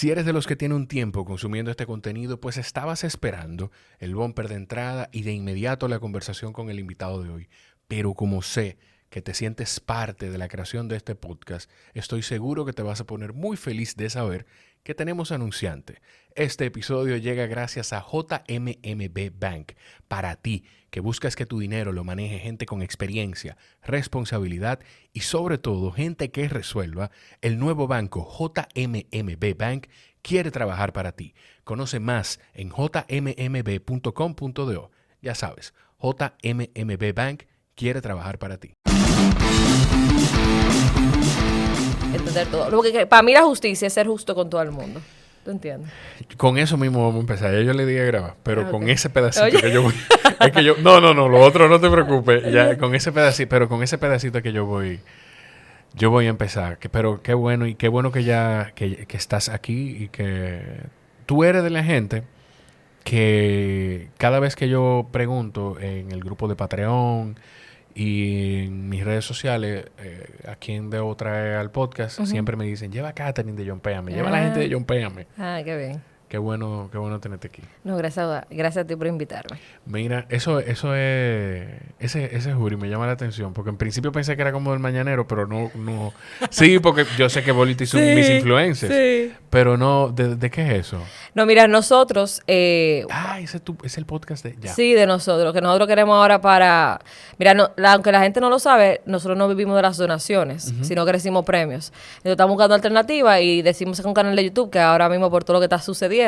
Si eres de los que tiene un tiempo consumiendo este contenido, pues estabas esperando el bumper de entrada y de inmediato la conversación con el invitado de hoy. Pero como sé que te sientes parte de la creación de este podcast, estoy seguro que te vas a poner muy feliz de saber que tenemos anunciante. Este episodio llega gracias a JMMB Bank. Para ti, que buscas que tu dinero lo maneje gente con experiencia, responsabilidad y sobre todo gente que resuelva, el nuevo banco JMMB Bank quiere trabajar para ti. Conoce más en jmmb.com.do. Ya sabes, JMMB Bank quiere trabajar para ti. Entender todo. Lo que para mí la justicia es ser justo con todo el mundo. ¿Tú entiendes? Con eso mismo vamos a empezar. Ya yo le dije a grabar, pero con ese pedacito Oye. que yo voy... Es que yo... No, lo otro no te preocupes. Ya, con ese pedacito, pero con ese pedacito que yo voy a empezar. Pero qué bueno y qué bueno que ya que estás aquí y que tú eres de la gente que cada vez que yo pregunto en el grupo de Patreon y en mis redes sociales a quién debo traer al podcast, siempre me dicen, lleva a Catherine de John Péame, lleva a la gente de John Péame. Qué bien. Qué bueno tenerte aquí. No, gracias a ti por invitarme. Mira, eso es... Ese jury me llama la atención, porque en principio pensé que era como del Mañanero, pero no... Sí, porque yo sé que Bolita hizo mis influencers, pero no... ¿De qué es eso? No, mira, nosotros... ese es el podcast de... Ya. Sí, de nosotros. Que nosotros queremos ahora para... Mira, aunque la gente no lo sabe, nosotros no vivimos de las donaciones, sino que recibimos premios. Entonces estamos buscando alternativas y decimos que un canal de YouTube que ahora mismo por todo lo que está sucediendo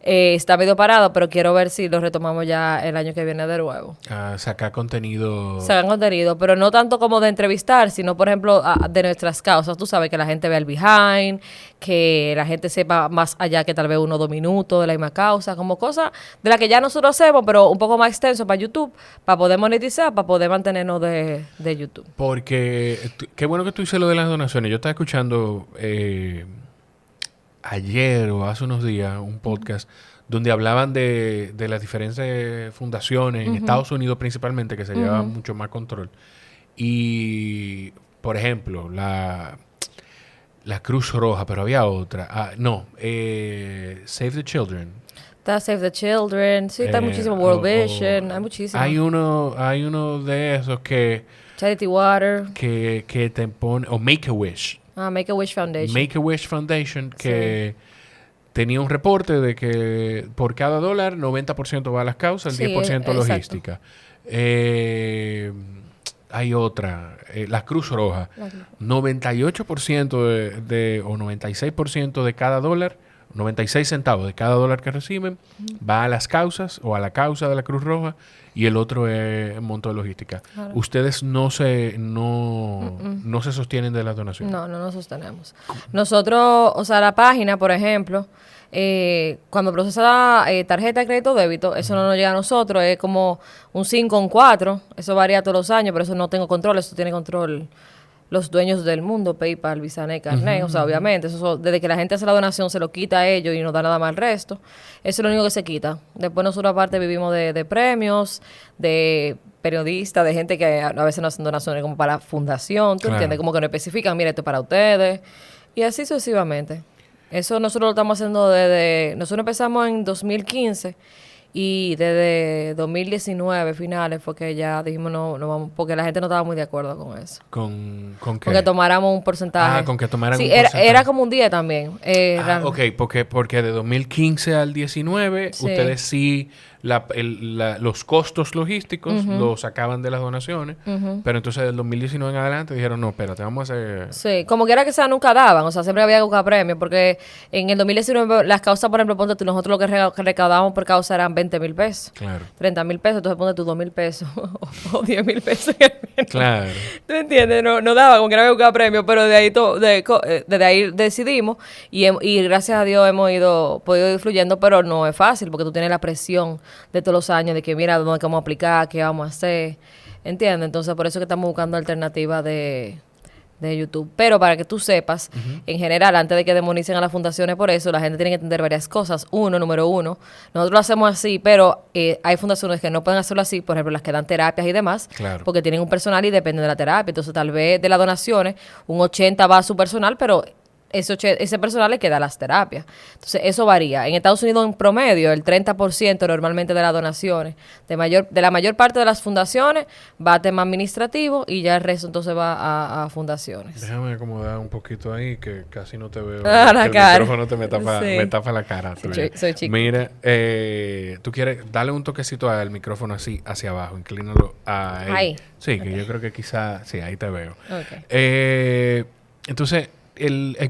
está medio parado, pero quiero ver si lo retomamos ya el año que viene de nuevo. Sacar contenido... Sacar contenido, pero no tanto como de entrevistar, sino, por ejemplo, de nuestras causas. Tú sabes que la gente vea el behind, que la gente sepa más allá que tal vez 1 o 2 minutos de la misma causa, como cosas de las que ya nosotros hacemos, pero un poco más extenso para YouTube, para poder monetizar, para poder mantenernos de YouTube. Porque qué bueno que tú dices lo de las donaciones. Yo estaba escuchando ayer o hace unos días un podcast donde hablaban de las diferentes fundaciones en Estados Unidos principalmente que se llevaban mucho más control. Y, por ejemplo, la Cruz Roja, pero había otra. Save the Children. Está Save the Children, sí, está muchísimo. World Vision, hay muchísimo. Hay uno de esos que... Charity Water. Que te pone... O Make-A-Wish. Make-A-Wish Foundation. Make-A-Wish Foundation, que tenía un reporte de que por cada $1, 90% va a las causas, el 10% logística. Hay otra, la Cruz Roja. 98% o 96% de cada $1, 96 centavos de cada $1 que reciben, va a las causas o a la causa de la Cruz Roja y el otro es monto de logística. Claro. Ustedes no se sostienen de las donaciones. No nos sostenemos. Nosotros, o sea, la página, por ejemplo, cuando procesa tarjeta de crédito o débito, eso no nos llega a nosotros, es como un 5 o un 4, eso varía todos los años, pero eso no tengo control, eso tiene control los dueños del mundo, PayPal, Visa, Carnet, o sea, obviamente, eso, desde que la gente hace la donación se lo quita a ellos y no da nada más al resto. Eso es lo único que se quita. Después nosotros aparte vivimos de premios, de periodistas, de gente que a veces no hacen donaciones como para fundación, ¿tú entiendes? Como que no especifican, mira, esto es para ustedes, y así sucesivamente. Eso nosotros lo estamos haciendo nosotros empezamos en 2015 y desde 2019 finales fue que ya dijimos no vamos, porque la gente no estaba muy de acuerdo con eso. ¿Con qué? Con que tomáramos un porcentaje. Con que tomaran un porcentaje. Era como un día también. Ok, porque de 2015 al 19 ustedes sí los costos logísticos los sacaban de las donaciones, pero entonces del 2019 en adelante dijeron, no, espérate, vamos a hacer... Sí, como quiera que sea, nunca daban, o sea, siempre había que buscar premios, porque en el 2019 las causas, por ejemplo, ponte tú, nosotros lo que recaudábamos por causa eran 20,000 pesos. Claro. 30,000 pesos, entonces ponte tú 2,000 pesos o 10,000 pesos. Claro. ¿Tú entiendes? No daba, como que no había que buscar premios, pero desde ahí decidimos y gracias a Dios hemos podido ir fluyendo, pero no es fácil, porque tú tienes la presión de todos los años de que mira dónde vamos a aplicar, qué vamos a hacer, ¿entiendes? Entonces por eso es que estamos buscando alternativas de YouTube. Pero para que tú sepas, en general, antes de que demonicen a las fundaciones por eso, la gente tiene que entender varias cosas. Número uno, nosotros lo hacemos así, pero hay fundaciones que no pueden hacerlo así, por ejemplo, las que dan terapias y demás, porque tienen un personal y dependen de la terapia. Entonces tal vez de las donaciones, un 80 va a su personal, pero ese personal le queda las terapias. Entonces, eso varía. En Estados Unidos, en promedio, el 30% normalmente de las donaciones, de la mayor parte de las fundaciones, va a tema administrativo y ya el resto entonces va a fundaciones. Déjame acomodar un poquito ahí, que casi no te veo. La el cara. micrófono me tapa la cara. Sí, soy chica. Mira, tú quieres darle un toquecito al micrófono así, hacia abajo, inclínalo ahí. Sí, que yo creo que quizá, sí, ahí te veo. Okay. Entonces,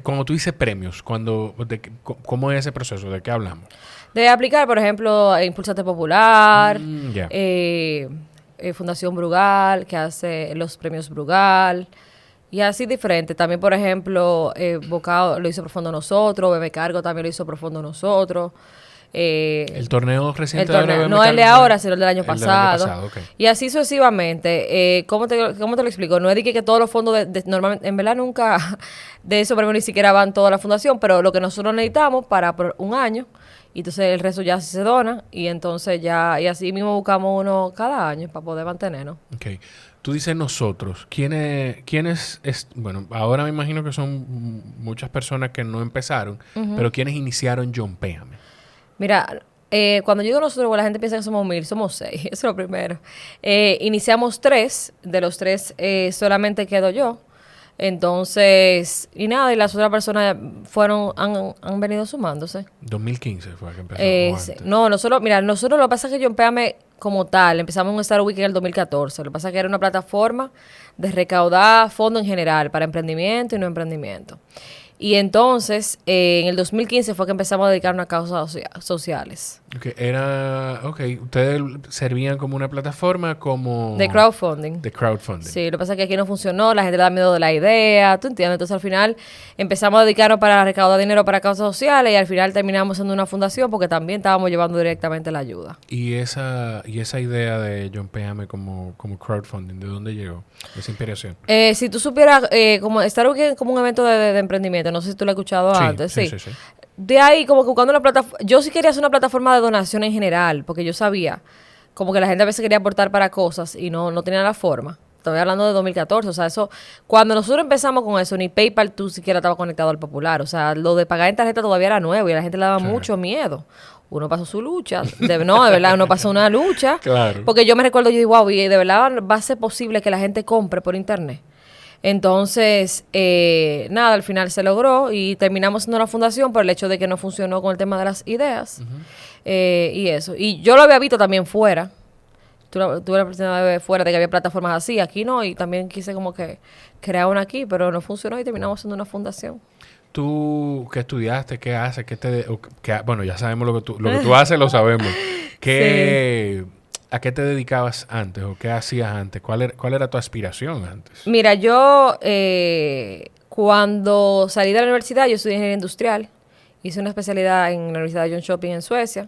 cuando tú dices premios, ¿cómo es ese proceso? ¿De qué hablamos? De aplicar, por ejemplo, Impulsate Popular, Yeah. Fundación Brugal, que hace los premios Brugal, y así diferente. También, por ejemplo, Bocado lo hizo Profundo Nosotros, Bebe Cargo también lo hizo Profundo Nosotros. El torneo reciente no el de ahora, sino el del año pasado. Okay. Y así sucesivamente. ¿Cómo te lo explico? No es de que todos los fondos, normalmente, en verdad nunca de esos premios ni siquiera van toda la fundación, pero lo que nosotros necesitamos para por un año, y entonces el resto ya se dona, y entonces ya, y así mismo buscamos uno cada año para poder mantenernos. Ok. Tú dices nosotros. ¿Quiénes bueno, ahora me imagino que son muchas personas que no empezaron, pero ¿quiénes iniciaron Yompéame? Mira, cuando yo digo nosotros, la gente piensa que somos 1000, somos 6, eso es lo primero. Iniciamos 3, de los 3 solamente quedo yo. Entonces, y nada, y las otras personas han venido sumándose. 2015 fue que empezó. No, nosotros lo que pasa es que Yompéame como tal, empezamos un Star Week en el 2014. Lo que pasa es que era una plataforma de recaudar fondos en general para emprendimiento y no emprendimiento. Y entonces, en el 2015 fue que empezamos a dedicarnos a causas sociales. Ustedes servían como una plataforma como... De crowdfunding. Sí, lo que pasa es que aquí no funcionó, la gente le da miedo de la idea, ¿tú entiendes? Entonces, al final, empezamos a dedicarnos para recaudar dinero para causas sociales y al final terminamos siendo una fundación porque también estábamos llevando directamente la ayuda. ¿Y esa idea de Yompéame como crowdfunding, de dónde llegó? Esa inspiración. Si tú supieras, como estar como un evento de emprendimiento, no sé si tú lo has escuchado antes. Sí. De ahí, como que buscando una plataforma. Yo sí quería hacer una plataforma de donación en general, porque yo sabía como que la gente a veces quería aportar para cosas y no tenía la forma. Estoy hablando de 2014, o sea, eso, cuando nosotros empezamos con eso, ni PayPal tú siquiera estaba conectado al Popular, o sea, lo de pagar en tarjeta todavía era nuevo y a la gente le daba mucho miedo. Uno pasó su lucha, de verdad, uno pasó una lucha, claro. Porque yo me recuerdo, yo digo, wow, y de verdad va a ser posible que la gente compre por internet. Entonces, nada, al final se logró y terminamos siendo una fundación por el hecho de que no funcionó con el tema de las ideas y eso. Y yo lo había visto también fuera. Tuve la oportunidad de ver fuera de que había plataformas así, aquí no, y también quise como que crear una aquí, pero no funcionó y terminamos siendo una fundación. ¿Tú qué estudiaste? ¿Qué haces? Bueno, ya sabemos lo que tú haces, lo sabemos. Sí. ¿A qué te dedicabas antes o qué hacías antes? ¿Cuál era tu aspiración antes? Mira, yo cuando salí de la universidad, yo estudié ingeniería industrial. Hice una especialidad en la Universidad de Jönköping en Suecia.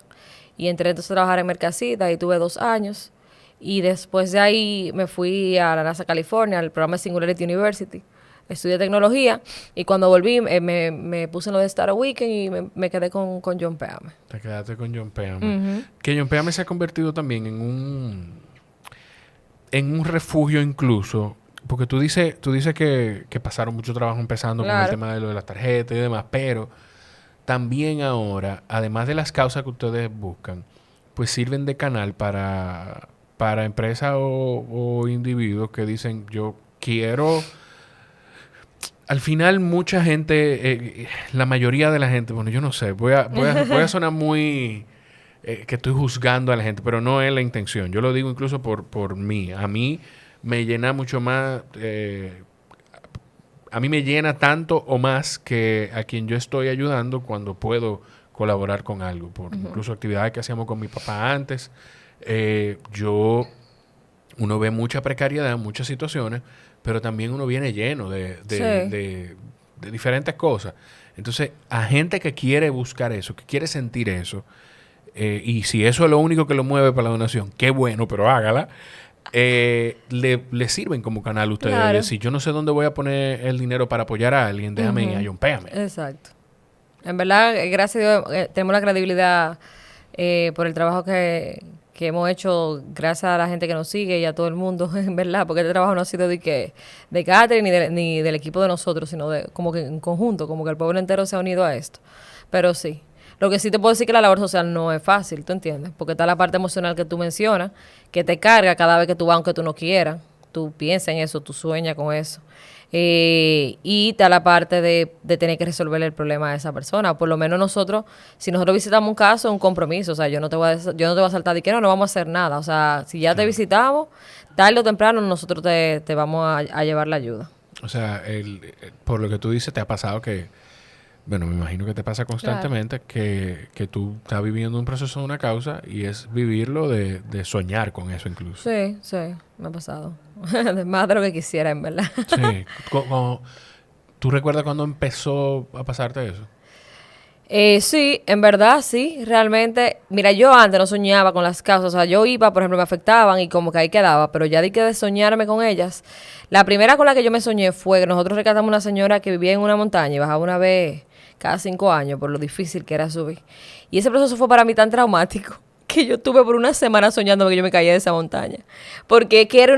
Y entré entonces a trabajar en Mercasita y tuve 2 años. Y después de ahí me fui a la NASA, California, al programa de Singularity University. Estudié tecnología y cuando volví me puse en lo de Startup Weekend y me quedé con Yompéame. Te quedaste con Yompéame. Que Yompéame se ha convertido también en un refugio incluso, porque tú dices que pasaron mucho trabajo empezando con el tema de lo de las tarjetas y demás, pero también ahora, además de las causas que ustedes buscan, pues sirven de canal para empresas o individuos que dicen, yo quiero... Al final, mucha gente, la mayoría de la gente, bueno, yo no sé, voy a sonar muy que estoy juzgando a la gente, pero no es la intención. Yo lo digo incluso por mí. A mí me llena mucho más, a mí me llena tanto o más que a quien yo estoy ayudando cuando puedo colaborar con algo. Por incluso actividades que hacíamos con mi papá antes. Uno ve mucha precariedad, muchas situaciones, pero también uno viene lleno de diferentes cosas. Entonces, a gente que quiere buscar eso, que quiere sentir eso, y si eso es lo único que lo mueve para la donación, qué bueno, pero hágala, le sirven como canal a ustedes. Claro. Decir, yo no sé dónde voy a poner el dinero para apoyar a alguien, déjame ir a Yompéame. Exacto. En verdad, gracias a Dios, tenemos la credibilidad por el trabajo que que hemos hecho gracias a la gente que nos sigue y a todo el mundo, en verdad, porque este trabajo no ha sido de Catherine ni del equipo de nosotros, sino de como que en conjunto, como que el pueblo entero se ha unido a esto. Pero sí, lo que sí te puedo decir que la labor social no es fácil, ¿tú entiendes? Porque está la parte emocional que tú mencionas, que te carga cada vez que tú vas, aunque tú no quieras. Tú piensas en eso, tú sueñas con eso. Y está la parte de tener que resolver el problema de esa persona. Por lo menos nosotros, si nosotros visitamos un caso, es un compromiso. O sea, yo no te voy a saltar de que no vamos a hacer nada. O sea, si ya te visitamos, tarde o temprano nosotros te vamos a llevar la ayuda. O sea, por lo que tú dices, te ha pasado que, bueno, me imagino que te pasa constantemente, que tú estás viviendo un proceso de una causa y es vivirlo de soñar con eso incluso. Sí, me ha pasado. Más de lo que quisiera, en verdad. Sí. ¿Tú recuerdas cuándo empezó a pasarte eso? Sí, en verdad, sí, realmente. Mira, yo antes no soñaba con las causas. O sea, yo iba, por ejemplo, me afectaban y como que ahí quedaba, pero ya di que de soñarme con ellas. La primera con la que yo me soñé fue que nosotros rescatamos una señora que vivía en una montaña y bajaba una vez cada 5 años por lo difícil que era subir. Y ese proceso fue para mí tan traumático que yo tuve por una semana soñando que yo me caía de esa montaña. Porque que era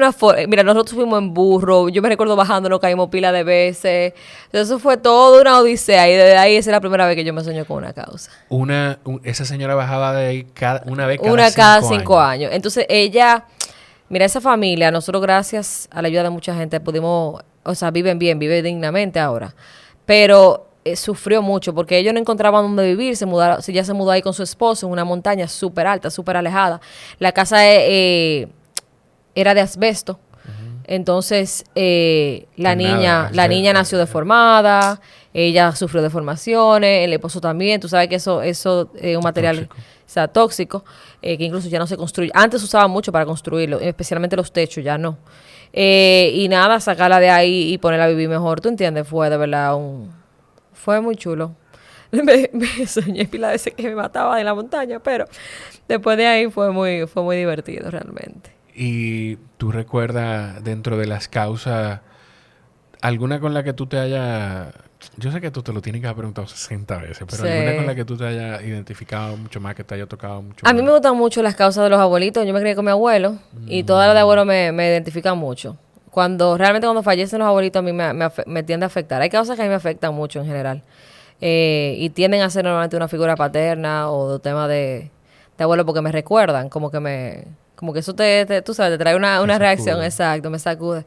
mira, nosotros fuimos en burro, yo me recuerdo bajando, nos caímos pila de veces. Eso fue toda una odisea y desde ahí esa es la primera vez que yo me soñé con una causa. Esa señora bajaba de ahí una vez cada 5 años. Entonces ella, mira, esa familia, nosotros gracias a la ayuda de mucha gente pudimos, o sea, viven bien, viven dignamente ahora. Pero sufrió mucho porque ellos no encontraban dónde vivir, ya se mudó ahí con su esposo en una montaña súper alta, súper alejada. La casa era de asbesto. Entonces, la niña nació deformada, ella sufrió deformaciones, el esposo también. Tú sabes que eso es un material tóxico, que incluso ya no se construye. Antes se usaba mucho para construirlo, especialmente los techos, ya no. Y nada, sacarla de ahí y ponerla a vivir mejor, ¿tú entiendes? Fue de verdad fue muy chulo. Me soñé pila de veces que me mataba en la montaña, pero después de ahí fue muy divertido realmente. ¿Y tú recuerdas dentro de las causas alguna con la que tú te hayas... Yo sé que tú te lo tienes que haber preguntado 60 veces, pero alguna con la que tú te hayas identificado mucho más, que te haya tocado mucho más? A mí me gustan mucho las causas de los abuelitos. Yo me crié con mi abuelo y todas las de abuelo me identifican mucho. Realmente cuando fallecen los abuelitos a mí me tiende a afectar. Hay causas que a mí me afectan mucho en general. Y tienden a ser normalmente una figura paterna o de tema de abuelo porque me recuerdan, como que eso tú sabes, te trae una reacción, exacto, me sacude.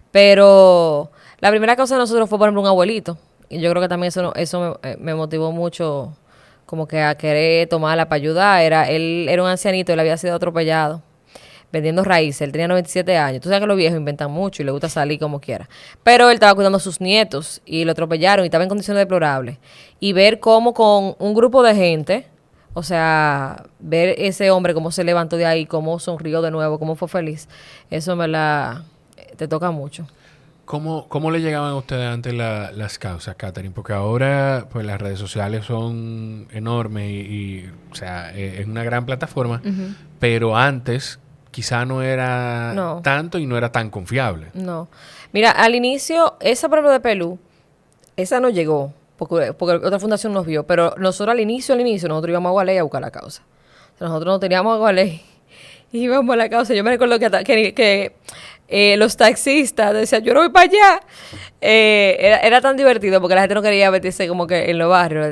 Pero la primera causa de nosotros fue, por ejemplo, un abuelito. Y yo creo que también eso me motivó mucho como que a querer tomarla para ayudar. Él era un ancianito, él había sido atropellado vendiendo raíces. Él tenía 97 años. Tú sabes que los viejos inventan mucho y le gusta salir como quiera. Pero él estaba cuidando a sus nietos y lo atropellaron y estaba en condiciones deplorables. Y ver cómo con un grupo de gente, o sea, ver ese hombre cómo se levantó de ahí, cómo sonrió de nuevo, cómo fue feliz, eso te toca mucho. ¿Cómo le llegaban a ustedes antes las causas, Catherine? Porque ahora pues las redes sociales son enormes y o sea, es una gran plataforma, pero antes quizá no era tanto y no era tan confiable. No. Mira, al inicio, esa prueba de Pelú, esa no llegó, porque otra fundación nos vio, pero nosotros al inicio, nosotros íbamos a Gualey a buscar la causa. O sea, nosotros no teníamos a Gualey y íbamos a la causa. Yo me recuerdo que los taxistas decían, yo no voy para allá. Era tan divertido porque la gente no quería meterse como que en los barrios.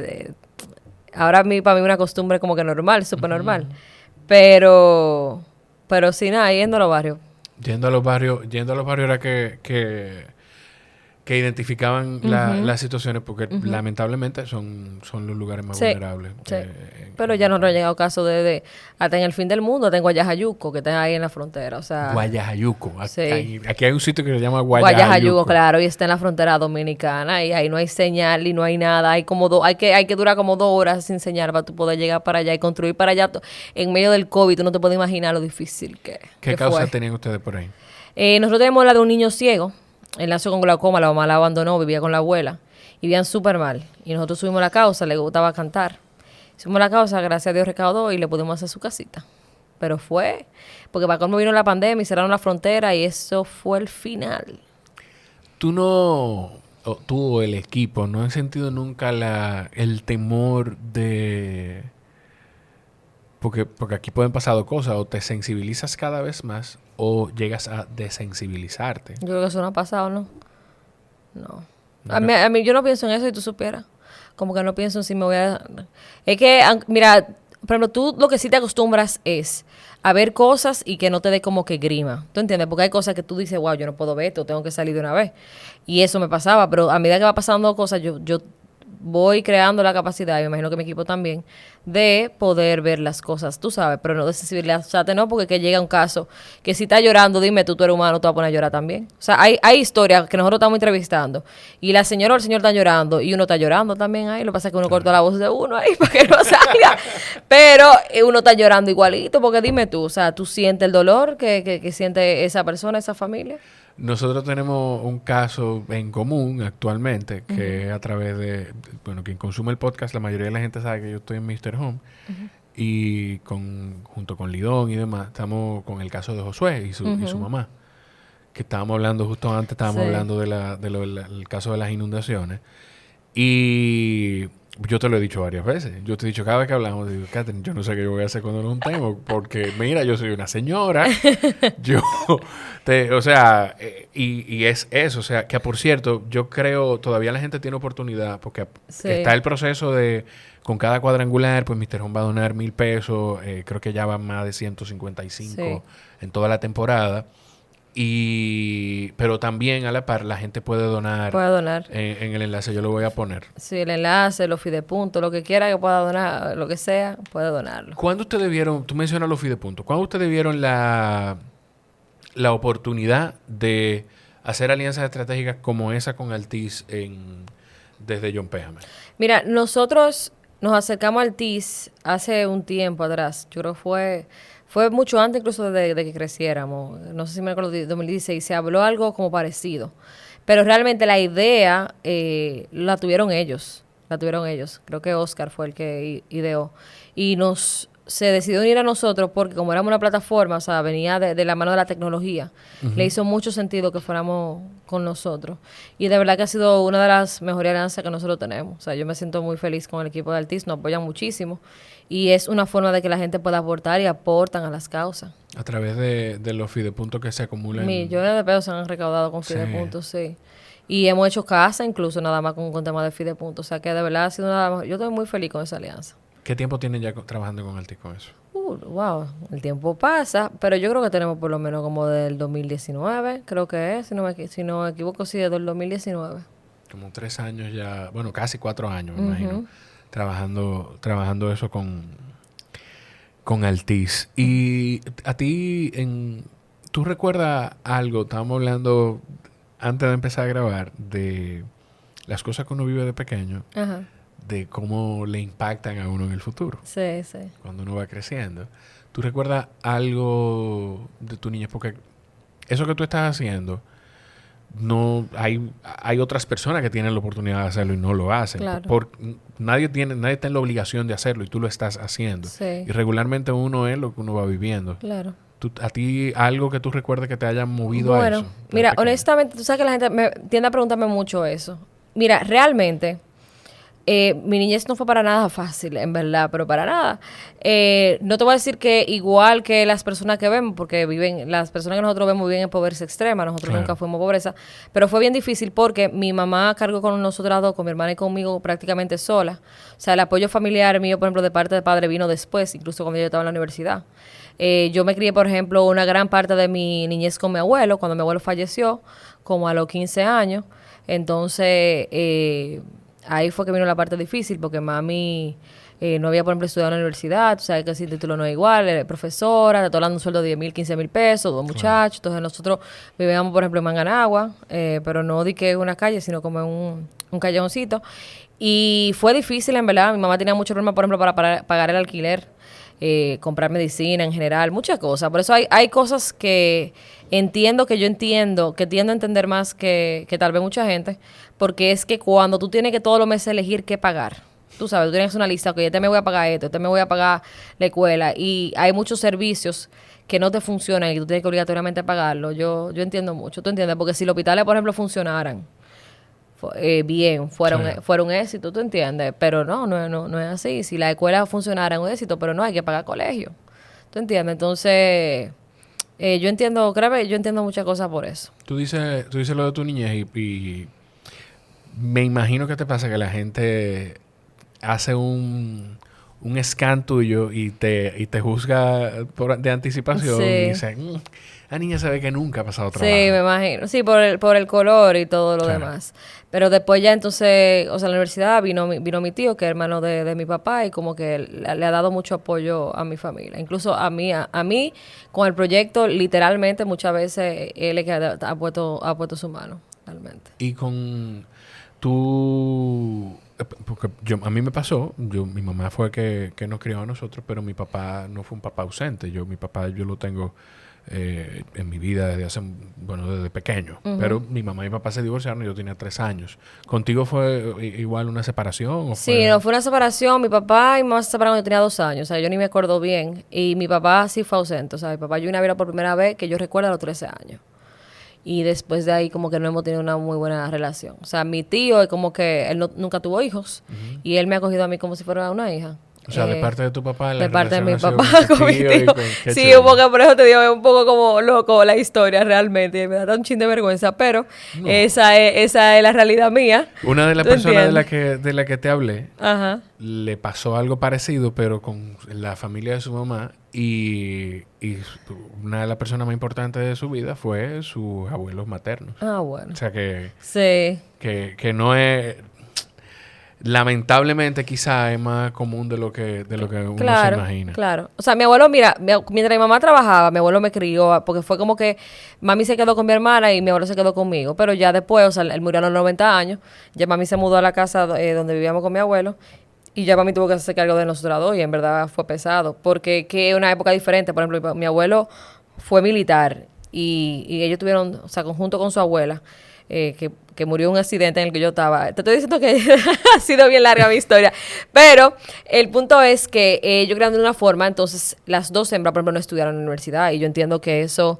Ahora para mí es una costumbre como que normal, súper normal. Pero sí, nada, yendo a los barrios. Yendo a los barrios era que identificaban las situaciones porque lamentablemente son los lugares más vulnerables. Sí. Pero ya no nos ha llegado caso hasta en el fin del mundo, hasta en Guayajayuco, que está ahí en la frontera. O sea, Guayajayuco. Sí. Aquí hay un sitio que se llama Guayajayuco. Claro, y está en la frontera dominicana y ahí no hay señal y no hay nada. Hay que durar como 2 horas sin señal para tú poder llegar para allá y construir para allá. En medio del COVID, tú no te puedes imaginar lo difícil que ¿Qué causa tenían ustedes por ahí? Nosotros tenemos la de un niño ciego. Él nació con glaucoma, la mamá la abandonó, vivía con la abuela. Y vivían súper mal. Y nosotros subimos la causa, le gustaba cantar. Subimos la causa, gracias a Dios recaudó y le pudimos hacer su casita. Pero porque para cómo vino la pandemia y cerraron la frontera y eso fue el final. Tú o el equipo, ¿no han sentido nunca el temor de porque aquí pueden pasar dos cosas, o te sensibilizas cada vez más o llegas a desensibilizarte. Yo creo que eso no ha pasado, ¿no? No. No, A mí yo no pienso en eso y tú supieras. Como que no pienso en si me voy a... Es que, mira, por ejemplo, tú lo que sí te acostumbras es a ver cosas y que no te dé como que grima. ¿Tú entiendes? Porque hay cosas que tú dices, wow, yo no puedo ver esto, tengo que salir de una vez. Y eso me pasaba, pero a medida que va pasando cosas, yo voy creando la capacidad, y me imagino que mi equipo también, de poder ver las cosas, tú sabes, pero no de sensibilizarte, no, porque que llega un caso que si está llorando, dime tú eres humano, tú vas a poner a llorar también. O sea, hay historias que nosotros estamos entrevistando y la señora o el señor están llorando y uno está llorando también ahí, lo que pasa es que uno corta la voz de uno ahí para que no salga, pero uno está llorando igualito, porque dime tú, o sea, tú sientes el dolor que siente esa persona, esa familia. Nosotros tenemos un caso en común actualmente, que es a través de, bueno, quien consume el podcast, la mayoría de la gente sabe que yo estoy en Mr. Home, y junto con Lidón y demás, estamos con el caso de Josué y su mamá, que estábamos hablando justo antes, estábamos hablando del caso de las inundaciones, y yo te lo he dicho varias veces. Yo te he dicho cada vez que hablamos, digo, Catherine, yo no sé qué yo voy a hacer cuando nos juntemos, porque mira, yo soy una señora, o sea, y es eso, o sea, que por cierto, yo creo, todavía la gente tiene oportunidad, porque está el proceso de, con cada cuadrangular, pues Mr. Home va a donar $1,000, creo que ya van más de 155 en toda la temporada. Pero también a la par la gente puede donar. Puede donar. En el enlace yo lo voy a poner. Sí, el enlace, los fidepuntos, lo que quiera que pueda donar, lo que sea, puede donarlo. ¿Cuándo ustedes vieron, tú mencionas los fidepuntos, cuándo ustedes vieron la oportunidad de hacer alianzas estratégicas como esa con Altiz desde John Péjame? Mira, nosotros nos acercamos a Altiz hace un tiempo atrás. Yo creo que fue mucho antes incluso de que creciéramos. No sé si me acuerdo, de 2016, se habló algo como parecido. Pero realmente la idea la tuvieron ellos. Creo que Oscar fue el que ideó. Y se decidió unir a nosotros porque como éramos una plataforma, o sea, venía de la mano de la tecnología, le hizo mucho sentido que fuéramos con nosotros. Y de verdad que ha sido una de las mejores alianzas que nosotros tenemos. O sea, yo me siento muy feliz con el equipo de Altiz, nos apoyan muchísimo. Y es una forma de que la gente pueda aportar y aportan a las causas. A través de los fidepuntos que se acumulan. Millones de pesos se han recaudado con fidepuntos, sí. Y hemos hecho casa incluso nada más con temas de fidepuntos. O sea que de verdad ha sido yo estoy muy feliz con esa alianza. ¿Qué tiempo tienen ya trabajando con Altiz con eso? Wow, el tiempo pasa, pero yo creo que tenemos por lo menos como del 2019, creo que es, si no me equivoco, sí, del 2019. Como 3 años ya, bueno, casi 4 años, me imagino, trabajando eso con Altiz. Y a ti, ¿tú recuerdas algo? Estábamos hablando antes de empezar a grabar de las cosas que uno vive de pequeño. Ajá. De cómo le impactan a uno en el futuro. Sí, sí. Cuando uno va creciendo. ¿Tú recuerdas algo de tu niñez? Porque eso que tú estás haciendo, no hay otras personas que tienen la oportunidad de hacerlo y no lo hacen. Claro. Nadie está en la obligación de hacerlo y tú lo estás haciendo. Sí. Y regularmente uno es lo que uno va viviendo. Claro. ¿A ti algo que tú recuerdes que te haya movido a eso? Bueno, mira, honestamente, tú sabes que la gente tiende a preguntarme mucho eso. Mira, realmente... mi niñez no fue para nada fácil, en verdad, pero para nada. No te voy a decir que igual que las personas que vemos, porque las personas que nosotros vemos viven en pobreza extrema, nosotros nunca fuimos pobreza, pero fue bien difícil porque mi mamá cargó con nosotras dos, con mi hermana y conmigo prácticamente sola. O sea, el apoyo familiar mío, por ejemplo, de parte de padre vino después, incluso cuando yo estaba en la universidad. Yo me crié, por ejemplo, una gran parte de mi niñez con mi abuelo, cuando mi abuelo falleció, como a los 15 años. Entonces... ahí fue que vino la parte difícil, porque mami no había, por ejemplo, estudiado en la universidad, tú sabes que ese título no es igual, era profesora, te estoy hablando de un sueldo de 10,000, 15,000 pesos, 2 muchachos, entonces nosotros vivíamos, por ejemplo, en Manganagua, pero no di que en una calle, sino como en un callejoncito, y fue difícil, en verdad, mi mamá tenía mucho problema, por ejemplo, para pagar el alquiler, comprar medicina en general, muchas cosas, por eso hay cosas que entiendo, que tiendo a entender más que tal vez mucha gente, porque es que cuando tú tienes que todos los meses elegir qué pagar, tú sabes, tú tienes una lista, que este me voy a pagar esto, este me voy a pagar la escuela, y hay muchos servicios que no te funcionan y tú tienes que obligatoriamente pagarlo. Yo entiendo mucho, ¿tú entiendes? Porque si los hospitales, por ejemplo, funcionaran bien, fuera, Sí. fuera un éxito, ¿tú entiendes? Pero no es así. Si la escuela funcionara es un éxito, pero no, hay que pagar colegio, ¿tú entiendes? Entonces, yo entiendo, créeme, yo entiendo muchas cosas por eso. Tú dices lo de tu niñez y me imagino que te pasa que la gente hace un scan tuyo y te juzga de anticipación Sí. y dice, la niña sabe que nunca ha pasado trabajo. Sí, me imagino. Sí, por el color y todo lo Claro. demás. Pero después ya entonces, o sea, en la universidad vino mi tío, que es hermano de mi papá, y como que le ha dado mucho apoyo a mi familia. Incluso a mí, con el proyecto, literalmente muchas veces él es que ha puesto su mano, realmente. Y con tú, porque a mí me pasó, mi mamá fue que nos crió a nosotros, pero mi papá no fue un papá ausente. Mi papá yo lo tengo en mi vida desde pequeño. Pero mi mamá y mi papá se divorciaron y yo tenía 3 años. ¿Contigo fue igual una separación? ¿O Sí, no, fue una separación. Mi papá y mi mamá se separaron cuando yo tenía 2 años. O sea, yo ni me acuerdo bien. Y mi papá sí fue ausente. O sea, mi papá yo vine a verlo por primera vez que yo recuerdo a los 13 años. Y después de ahí como que no hemos tenido una muy buena relación. O sea, mi tío es como que él nunca tuvo hijos. Y él me ha cogido a mí como si fuera una hija. O sea, de parte de tu papá, la de parte de mi relación papá ha sido con mi tío y tío. qué Sí, chévere. un poco, por eso te digo, es un poco como loco la historia realmente. Me da un chin de vergüenza, pero No. esa es la realidad mía. Una de las ¿Tú personas entiendes? de la que te hablé Ajá. le pasó algo parecido, pero con la familia de su mamá. Y una de las personas más importantes de su vida fue sus abuelos maternos. Ah, bueno. O sea Sí. que no es... Lamentablemente quizá es más común de lo que uno se Claro, imagina. claro. O sea, mi abuelo, mira, mientras mi mamá trabajaba, mi abuelo me crió, porque fue como que mami se quedó con mi hermana y mi abuelo se quedó conmigo. Pero ya después, o sea, él murió a los 90 años, ya mami se mudó a la casa donde vivíamos con mi abuelo. Y ya mami tuvo que hacerse cargo de nosotros dos y en verdad fue pesado. Porque que es una época diferente. Por ejemplo, mi abuelo fue militar y ellos tuvieron, o sea, conjunto con su abuela, que murió en un accidente en el que yo estaba. Te estoy diciendo que ha sido bien larga mi historia. Pero el punto es que ellos crearon de una forma, entonces las dos hembras, por ejemplo, no estudiaron en la universidad. Y yo entiendo que eso,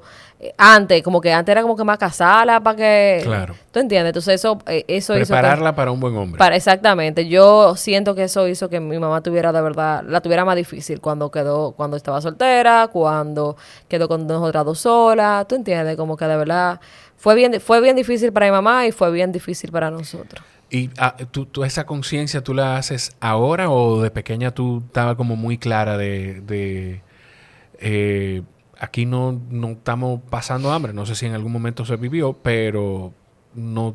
antes era como que más casarla para que... Claro. ¿Tú entiendes? Entonces eso hizo que... Prepararla para un buen hombre. Exactamente. Yo siento que eso hizo que mi mamá tuviera de verdad, la tuviera más difícil cuando estaba soltera, cuando quedó con nosotras dos solas. ¿Tú entiendes? Como que de verdad fue bien difícil para mi mamá y fue bien difícil para nosotros. ¿Y tú esa conciencia tú la haces ahora o de pequeña tú estabas como muy clara de aquí no estamos pasando hambre? No sé si en algún momento se vivió, pero no,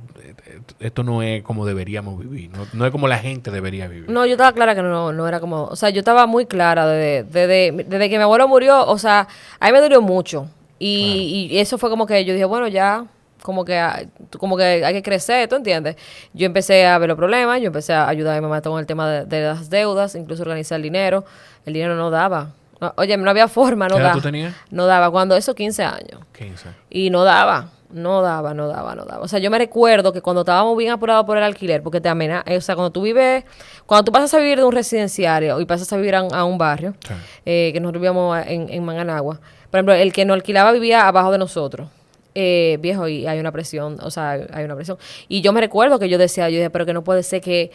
esto no es como deberíamos vivir, no es como la gente debería vivir. No, yo estaba clara que no era como... O sea, yo estaba muy clara desde que mi abuelo murió. O sea, a mí me dolió mucho. Y eso fue como que yo dije, bueno, ya... Como que hay que crecer, ¿tú entiendes? Yo empecé a ver los problemas, yo empecé a ayudar a mi mamá con el tema de las deudas, incluso organizar el dinero. El dinero no daba. Oye, no había forma, no ¿Qué edad daba. tú tenías? No daba. Cuando eso, 15 años. 15. Y no daba. O sea, yo me recuerdo que cuando estábamos bien apurados por el alquiler, porque te amenaza, o sea, cuando tú pasas a vivir de un residenciario y pasas a vivir a un barrio, Sí. que nosotros vivíamos en Manganagua, por ejemplo, el que nos alquilaba vivía abajo de nosotros. Viejo, y hay una presión, o sea, hay una presión. Y yo me recuerdo que yo dije, pero que no puede ser que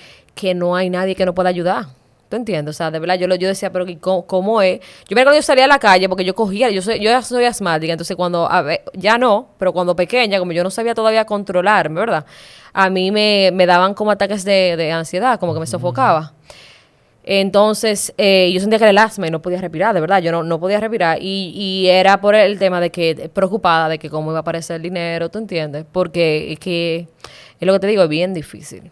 no hay nadie que nos pueda ayudar. ¿Tú entiendes? O sea, de verdad, yo decía, pero ¿cómo es? Yo me recuerdo que yo salía a la calle porque yo cogía, yo ya soy asmática, entonces ya no, pero cuando pequeña, como yo no sabía todavía controlarme, ¿verdad? A mí me daban como ataques de ansiedad, como que me sofocaba. Entonces, yo sentía que era el asma y no podía respirar, de verdad, yo no podía respirar. Y era por el tema de que, preocupada de que cómo iba a aparecer el dinero, ¿tú entiendes? Porque es lo que te digo, es bien difícil.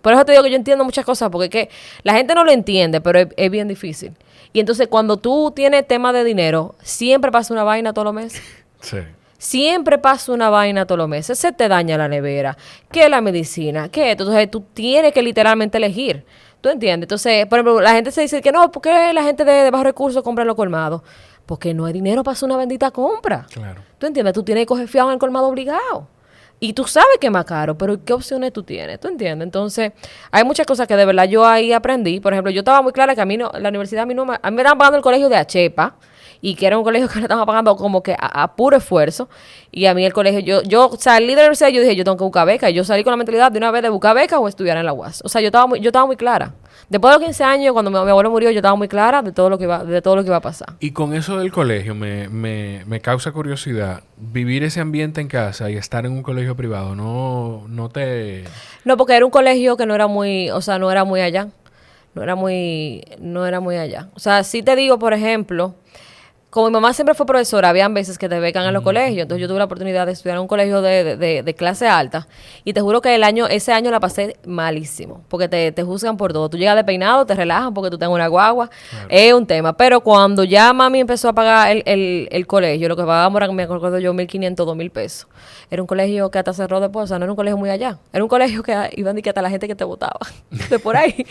Por eso te digo que yo entiendo muchas cosas, porque es que la gente no lo entiende, pero es bien difícil. Y entonces, cuando tú tienes tema de dinero, siempre pasa una vaina todos los meses. Sí. Siempre pasa una vaina todos los meses. Se te daña la nevera, que la medicina, que esto. Entonces, tú tienes que literalmente elegir. ¿Tú entiendes? Entonces, por ejemplo, la gente se dice que no, ¿por qué la gente de bajos recursos compra los colmados? Porque no hay dinero para hacer una bendita compra. Claro. ¿Tú entiendes? Tú tienes que coger fiado en el colmado obligado. Y tú sabes que es más caro, pero ¿qué opciones tú tienes? ¿Tú entiendes? Entonces, hay muchas cosas que de verdad yo ahí aprendí. Por ejemplo, yo estaba muy clara que a mí la universidad a mí me estaban pagando el colegio de Achepa. y que era un colegio que le estaban pagando como que a puro esfuerzo. Y a mí el colegio, yo salí de la universidad y yo dije, yo tengo que buscar beca. Y yo salí con la mentalidad de una vez de buscar beca o estudiar en la UAS. O sea, yo estaba muy clara. Después de los 15 años, cuando mi abuelo murió, yo estaba muy clara de todo lo que iba a pasar. Y con eso del colegio me causa curiosidad. Vivir ese ambiente en casa y estar en un colegio privado, no te... No, porque era un colegio que no era muy, o sea, no era muy allá. No era muy allá. O sea, sí te digo, por ejemplo, como mi mamá siempre fue profesora, habían veces que te becan en los colegios. Entonces yo tuve la oportunidad de estudiar en un colegio de clase alta. Y te juro que ese año la pasé malísimo. Porque te juzgan por todo. Tú llegas de peinado, te relajan porque tú tengas una guagua. Claro. Es un tema. Pero cuando ya mami empezó a pagar el colegio, lo que pagábamos era, me acuerdo yo, 1.500, 2.000 pesos. Era un colegio que hasta cerró después. O sea, no era un colegio muy allá. Era un colegio que iban que hasta la gente que te votaba. De por ahí.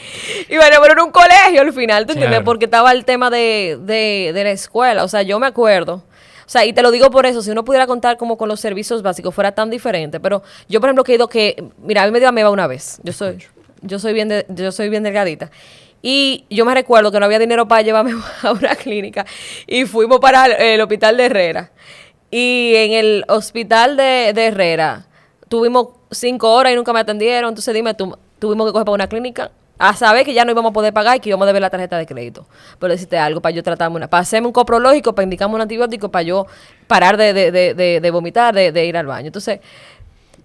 Y bueno, pero era un colegio al final, ¿tú entiendes? Claro. Porque estaba el tema de la escuela. O sea, yo me acuerdo. O sea, y te lo digo por eso, si uno pudiera contar como con los servicios básicos fuera tan diferente. Pero yo, por ejemplo, que he ido mira, a mí me dio ameba una vez. Yo soy bien delgadita. Y yo me recuerdo que no había dinero para llevarme a una clínica. Y fuimos para el hospital de Herrera. Y en el hospital de Herrera tuvimos 5 horas y nunca me atendieron. Entonces dime, tuvimos que coger para una clínica a saber que ya no íbamos a poder pagar y que íbamos a deber la tarjeta de crédito. Pero decirte algo, para yo tratarme para hacerme un coprológico, para indicarme un antibiótico, para yo parar de vomitar, de ir al baño. Entonces,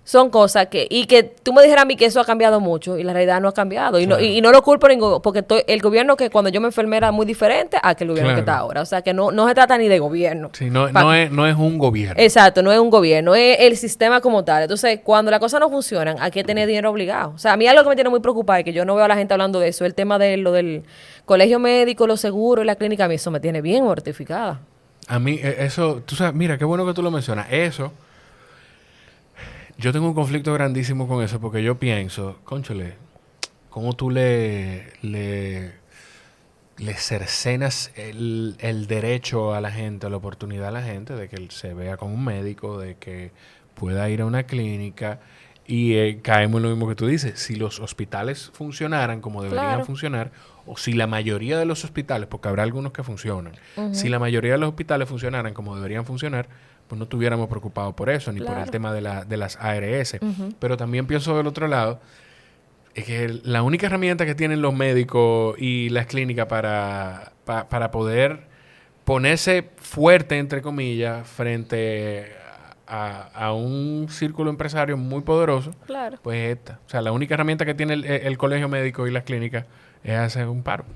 son cosas y que tú me dijeras a mí que eso ha cambiado mucho y la realidad no ha cambiado. Claro. Y no lo culpo porque el gobierno que cuando yo me enfermé era muy diferente a que el gobierno que está ahora. O sea, que no se trata ni de gobierno. Sí, no es un gobierno. Exacto, no es un gobierno, es el sistema como tal. Entonces, cuando las cosas no funcionan, hay que tener dinero obligado. O sea, a mí algo que me tiene muy preocupada y que yo no veo a la gente hablando de eso, el tema de lo del colegio médico, los seguros y la clínica, a mí eso me tiene bien mortificada. A mí eso, tú sabes, mira, qué bueno que tú lo mencionas. Eso... Yo tengo un conflicto grandísimo con eso porque yo pienso, cónchale, ¿cómo tú le cercenas el derecho a la gente, la oportunidad a la gente de que él se vea con un médico, de que pueda ir a una clínica? Y caemos en lo mismo que tú dices. Si los hospitales funcionaran como deberían funcionar, o si la mayoría de los hospitales, porque habrá algunos que funcionan, si la mayoría de los hospitales funcionaran como deberían funcionar, pues no estuviéramos preocupados por eso, ni por el tema de las ARS. Pero también pienso del otro lado, es que la única herramienta que tienen los médicos y las clínicas para poder ponerse fuerte, entre comillas, frente a un círculo empresario muy poderoso, pues es esta. O sea, la única herramienta que tiene el colegio médico y las clínicas es hacer un paro.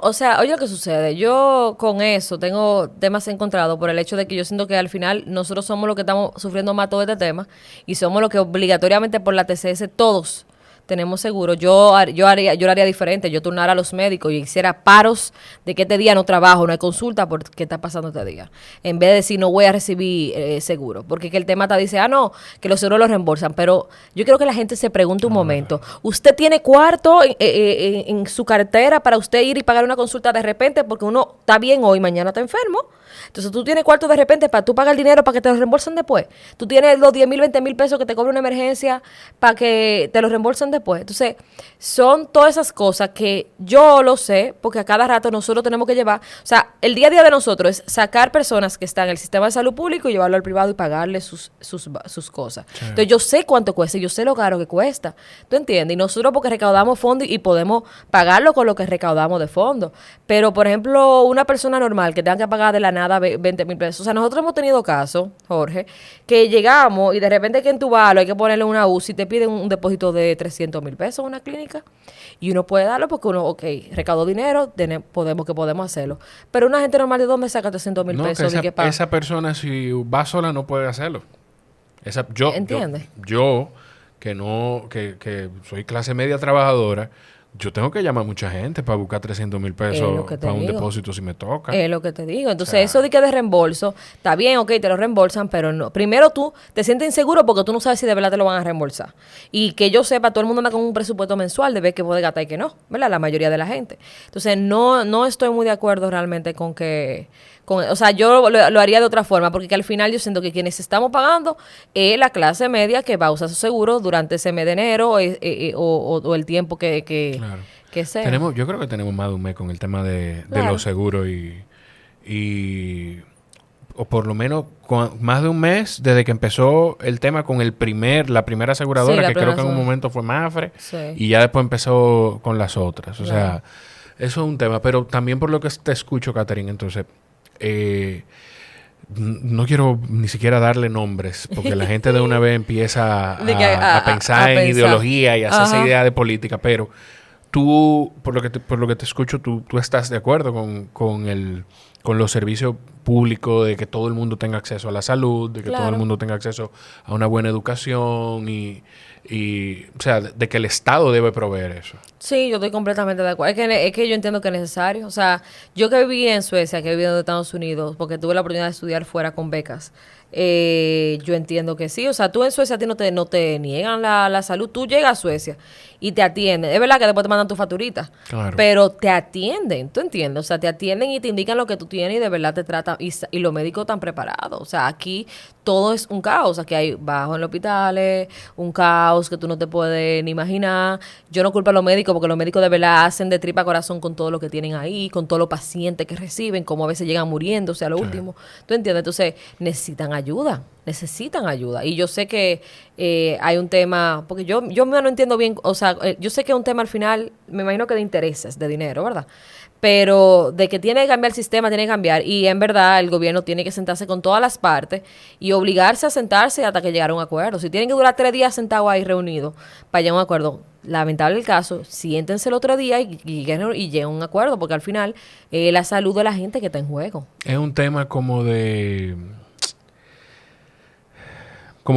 O sea, oye lo que sucede. Yo con eso tengo temas encontrados por el hecho de que yo siento que al final nosotros somos los que estamos sufriendo más todo este tema y somos los que obligatoriamente por la TCS todos tenemos seguro. Yo lo haría diferente. Yo turnara a los médicos y hiciera paros de que este día no trabajo, no hay consulta por qué está pasando este día. En vez de decir no voy a recibir seguro. Porque que el tema dice, no, que los seguros los reembolsan. Pero yo quiero que la gente se pregunte un momento. ¿Usted tiene cuarto en su cartera para usted ir y pagar una consulta de repente? Porque uno está bien hoy, mañana está enfermo. Entonces tú tienes cuarto de repente para tú pagar el dinero para que te lo reembolsen después. Tú tienes los 10,000, 20,000 pesos que te cobra una emergencia para que te lo reembolsen después. Entonces, son todas esas cosas que yo lo sé, porque a cada rato nosotros tenemos que llevar. O sea, el día a día de nosotros es sacar personas que están en el sistema de salud público y llevarlo al privado y pagarle sus cosas. Sí. Entonces, yo sé cuánto cuesta, yo sé lo caro que cuesta. ¿Tú entiendes? Y nosotros porque recaudamos fondos y podemos pagarlo con lo que recaudamos de fondos. Pero, por ejemplo, una persona normal que tenga que pagar de la nada 20,000 pesos. O sea, nosotros hemos tenido casos, Jorge, que llegamos y de repente que entubarlo hay que ponerle una UCI y te piden un depósito de 300,000 pesos en una clínica y uno puede darlo porque uno, recaudó dinero, podemos hacerlo. Pero una gente normal, ¿de dónde saca 300,000 pesos? Esa persona, si va sola, no puede hacerlo. ¿Entiendes? Yo que soy clase media trabajadora, yo tengo que llamar a mucha gente para buscar 300,000 pesos para un depósito si me toca. Es lo que te digo. Entonces, eso de que de reembolso, está bien, te lo reembolsan, pero no. Primero tú te sientes inseguro porque tú no sabes si de verdad te lo van a reembolsar. Y que yo sepa, todo el mundo anda con un presupuesto mensual de ver qué puede gastar y que no, ¿verdad? La mayoría de la gente. Entonces, no estoy muy de acuerdo realmente con que... o sea, yo lo haría de otra forma, porque que al final yo siento que quienes estamos pagando es la clase media que va a usar su seguro durante ese mes de enero o el tiempo que sea. Yo creo que tenemos más de un mes con el tema de los seguros y o por lo menos más de un mes desde que empezó el tema con la primera aseguradora, que creo que en un momento fue Mafre, y ya después empezó con las otras. O sea, eso es un tema. Pero también por lo que te escucho, Catherine, entonces, no quiero ni siquiera darle nombres, porque la gente de una vez empieza a pensar en ideología y a hacerse idea de política, pero tú, por lo que te escucho, tú estás de acuerdo con los servicios públicos, de que todo el mundo tenga acceso a la salud, de que todo el mundo tenga acceso a una buena educación y o sea, de que el Estado debe proveer eso. Sí, yo estoy completamente de acuerdo. Es que yo entiendo que es necesario. O sea, yo que viví en Suecia, que he vivido en Estados Unidos, porque tuve la oportunidad de estudiar fuera con becas, yo entiendo que sí. O sea, tú en Suecia a ti no te niegan la salud. Tú llegas a Suecia y te atienden. Es verdad que después te mandan tu facturita, pero te atienden, ¿tú entiendes? O sea, te atienden y te indican lo que tú tienes y de verdad te tratan. Y los médicos están preparados. O sea, aquí todo es un caos. Aquí hay bajo en los hospitales, un caos que tú no te puedes ni imaginar. Yo no culpo a los médicos porque los médicos de verdad hacen de tripa corazón con todo lo que tienen ahí, con todos los pacientes que reciben, como a veces llegan muriendo, o sea, lo último. ¿Tú entiendes? Entonces, necesitan ayuda. Y yo sé que hay un tema, porque yo no entiendo bien, o sea, yo sé que es un tema al final, me imagino que de intereses, de dinero, ¿verdad? Pero de que tiene que cambiar el sistema, tiene que cambiar. Y en verdad el gobierno tiene que sentarse con todas las partes y obligarse a sentarse hasta que llegar a un acuerdo. Si tienen que durar 3 días sentados ahí reunidos para llegar a un acuerdo, lamentable el caso, siéntense el otro día y lleguen a un acuerdo, porque al final la salud de la gente que está en juego. Es un tema como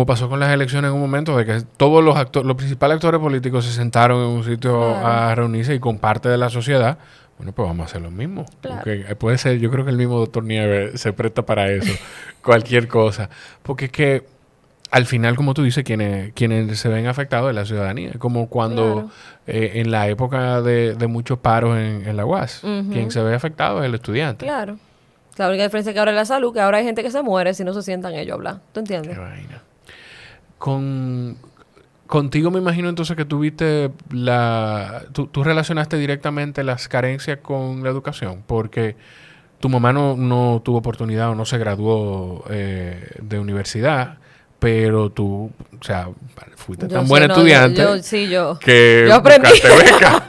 pasó con las elecciones en un momento, de que todos los principales actores políticos se sentaron en un sitio a reunirse y con parte de la sociedad. Bueno, pues vamos a hacer lo mismo. Porque puede ser, yo creo que el mismo doctor Nieves se presta para eso. Cualquier cosa. Porque es que al final, como tú dices, quienes se ven afectados es la ciudadanía. Como cuando en la época de muchos paros en la UAS, quien se ve afectado es el estudiante. Claro. La única diferencia es que ahora es la salud, que ahora hay gente que se muere si no se sientan ellos a hablar. ¿Tú entiendes? Qué vaina. Contigo me imagino entonces que tuviste tú relacionaste directamente las carencias con la educación, porque tu mamá no tuvo oportunidad o no se graduó de universidad, pero tú, o sea, fuiste tan buena estudiante que yo aprendí. Beca.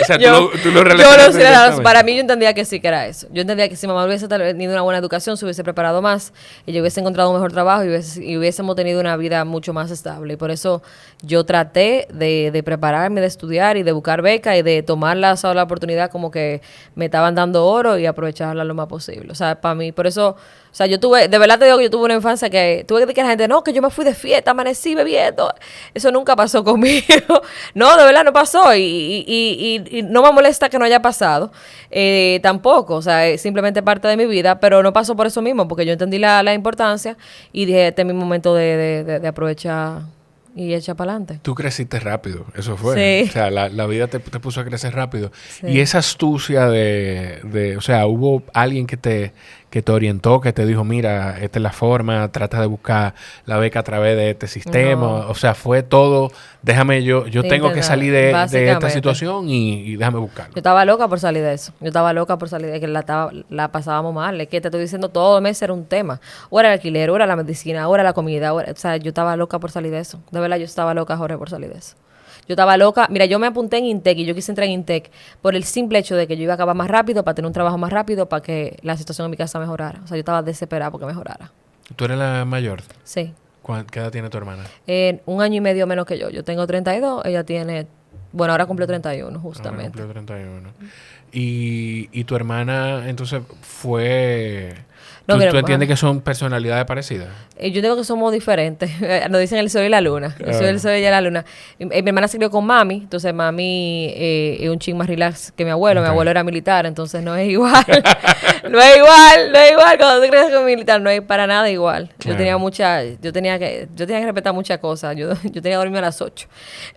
O sea, tú lo relacionaste. Para mí yo entendía que sí que era eso. Yo entendía que si mamá hubiese tenido una buena educación, se hubiese preparado más, y yo hubiese encontrado un mejor trabajo y hubiésemos tenido una vida mucho más estable. Y por eso yo traté de prepararme, de estudiar y de buscar beca y de tomar la oportunidad como que me estaban dando oro y aprovecharla lo más posible. O sea, para mí, por eso... O sea, de verdad te digo que yo tuve una infancia que tuve que decir a la gente, no, que yo me fui de fiesta, amanecí bebiendo. Eso nunca pasó conmigo. No, de verdad no pasó. Y no me molesta que no haya pasado. Tampoco. O sea, es simplemente parte de mi vida, pero no pasó por eso mismo, porque yo entendí la importancia y dije, este es mi momento de aprovechar y echar para adelante. Tú creciste rápido, eso fue. Sí. O sea, la vida te puso a crecer rápido. Sí. Y esa astucia o sea, hubo alguien que te orientó, que te dijo, mira, esta es la forma, trata de buscar la beca a través de este sistema. No. O sea, fue todo, yo tengo que salir de esta situación y déjame buscarlo. Yo estaba loca por salir de eso. Que la pasábamos mal. Es que te estoy diciendo, todo el mes era un tema. O era el alquiler, o era la medicina, o era la comida. O sea, yo estaba loca por salir de eso. De verdad, yo estaba loca, Jorge, por salir de eso. Yo estaba loca. Mira, yo me apunté en Intec y yo quise entrar en Intec por el simple hecho de que yo iba a acabar más rápido, para tener un trabajo más rápido, para que la situación en mi casa mejorara. O sea, yo estaba desesperada porque mejorara. ¿Tú eres la mayor? Sí. ¿Qué edad tiene tu hermana? 1 año y medio menos que yo. Yo tengo 32, ella tiene... Bueno, ahora cumplió 31, justamente. Ahora cumplió 31. Y tu hermana, entonces, fue... ¿Tú entiendes que son personalidades parecidas? Yo digo que somos diferentes. Nos dicen el sol y la luna. Yo soy el sol y ella la luna. Mi hermana se crió con mami. Entonces, mami es un ching más relax que mi abuelo. Okay. Mi abuelo era militar, entonces no es igual. No es igual. Cuando tú creces con militar, no es para nada igual. Claro. Yo tenía que respetar muchas cosas. Yo tenía que dormir a las 8.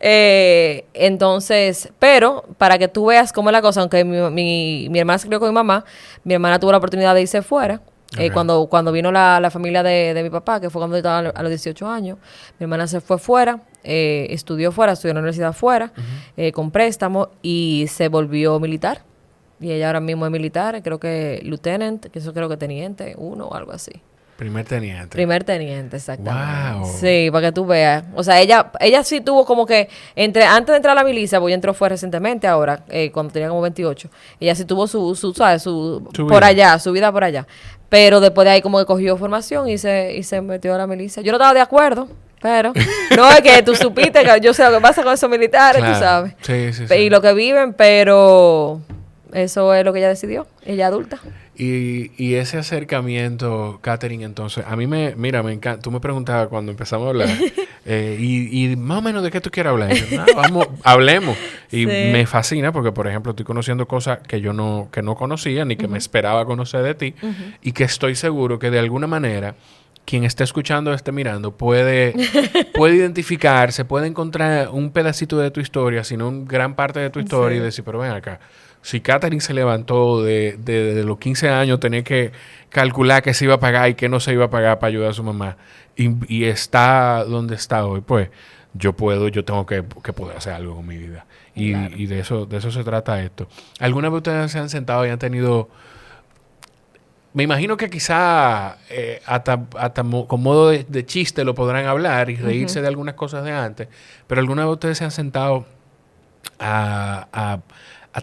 Entonces, pero para que tú veas cómo es la cosa, aunque mi hermana se crió con mi mamá, mi hermana tuvo la oportunidad de irse fuera. Okay. Cuando vino la familia de mi papá, que fue cuando yo estaba a los 18 años, mi hermana se fue fuera, estudió en la universidad fuera, con préstamo, y se volvió militar. Y ella ahora mismo es militar, creo que lieutenant, que eso creo que teniente, 1 o algo así. Primer teniente. Primer teniente, exactamente. Wow. Sí, para que tú veas. O sea, ella sí tuvo como que, antes de entrar a la milicia, porque ella entró fue recientemente ahora, cuando tenía como 28. Ella sí tuvo ¿sabes? Su por vida. allá, su vida por allá. Pero después de ahí como que cogió formación y se metió a la milicia. Yo no estaba de acuerdo, pero no es que tú supiste que yo sé lo que pasa con esos militares, Claro. tú sabes. Sí. Y lo que viven, pero eso es lo que ella decidió. Ella adulta. Y ese acercamiento, Katherine, entonces, a mí me encanta. Tú me preguntabas cuando empezamos a hablar, y más o menos de qué tú quieres hablar. Y yo, vamos, hablemos. Y Sí. me fascina porque, por ejemplo, estoy conociendo cosas que yo no conocía ni que me esperaba conocer de ti, y que estoy seguro que de alguna manera quien esté escuchando, esté mirando, puede identificarse, puede encontrar un pedacito de tu historia, sino una gran parte de tu historia, y decir, pero ven acá. Si Katherine se levantó de los 15 años, tenía que calcular qué se iba a pagar y qué no se iba a pagar para ayudar a su mamá, y está donde está hoy, pues yo tengo que poder hacer algo con mi vida. Y de eso se trata esto. ¿Alguna vez ustedes se han sentado y han tenido... Me imagino que quizá hasta con modo de chiste lo podrán hablar y reírse de algunas cosas de antes, pero ¿alguna vez ustedes se han sentado a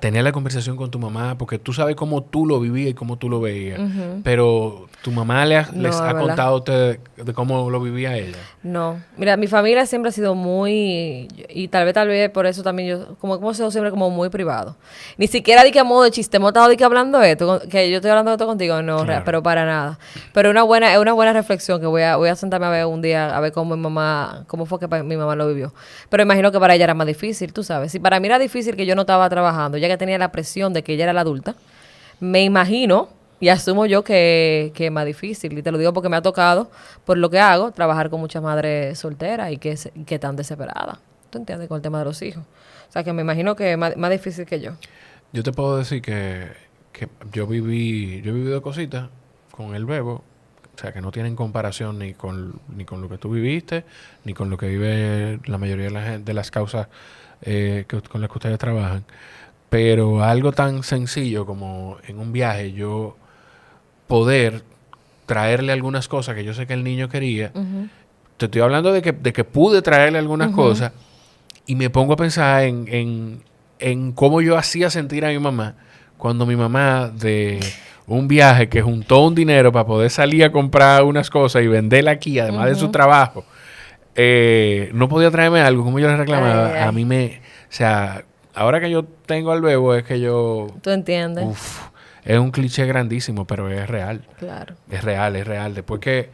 tener la conversación con tu mamá? Porque tú sabes cómo tú lo vivías y cómo tú lo veías, pero tu mamá les ha contado a ustedes de cómo lo vivía ella. No, mira, mi familia siempre ha sido muy, y tal vez por eso también yo, como hemos sido siempre como muy privado. Ni siquiera di que a modo de chiste, hemos estado di que hablando de esto, que yo estoy hablando de esto contigo, no, Claro. pero para nada. Pero es una buena reflexión que voy a sentarme a ver un día, a ver cómo fue que mi mamá lo vivió. Pero imagino que para ella era más difícil, tú sabes. Si para mí era difícil que yo no estaba trabajando, ya que tenía la presión de que ella era la adulta, me imagino y asumo yo que es más difícil. Y te lo digo porque me ha tocado, por lo que hago, trabajar con muchas madres solteras y que están desesperadas. ¿Tú entiendes? Con el tema de los hijos. O sea, que me imagino que es más difícil que yo. Yo te puedo decir que yo he vivido cositas con el Bebo, o sea, que no tienen comparación ni con lo que tú viviste, ni con lo que vive la mayoría de las causas con las que ustedes trabajan. Pero algo tan sencillo como en un viaje yo poder traerle algunas cosas que yo sé que el niño quería. Te estoy hablando de que pude traerle algunas cosas, y me pongo a pensar en cómo yo hacía sentir a mi mamá cuando mi mamá de un viaje que juntó un dinero para poder salir a comprar unas cosas y venderla aquí, además de su trabajo, no podía traerme algo como yo le reclamaba. Ay. A mí o sea, ahora que yo tengo al Bebo es que yo... ¿Tú entiendes? Es un cliché grandísimo, pero es real. Claro. Es real. Después que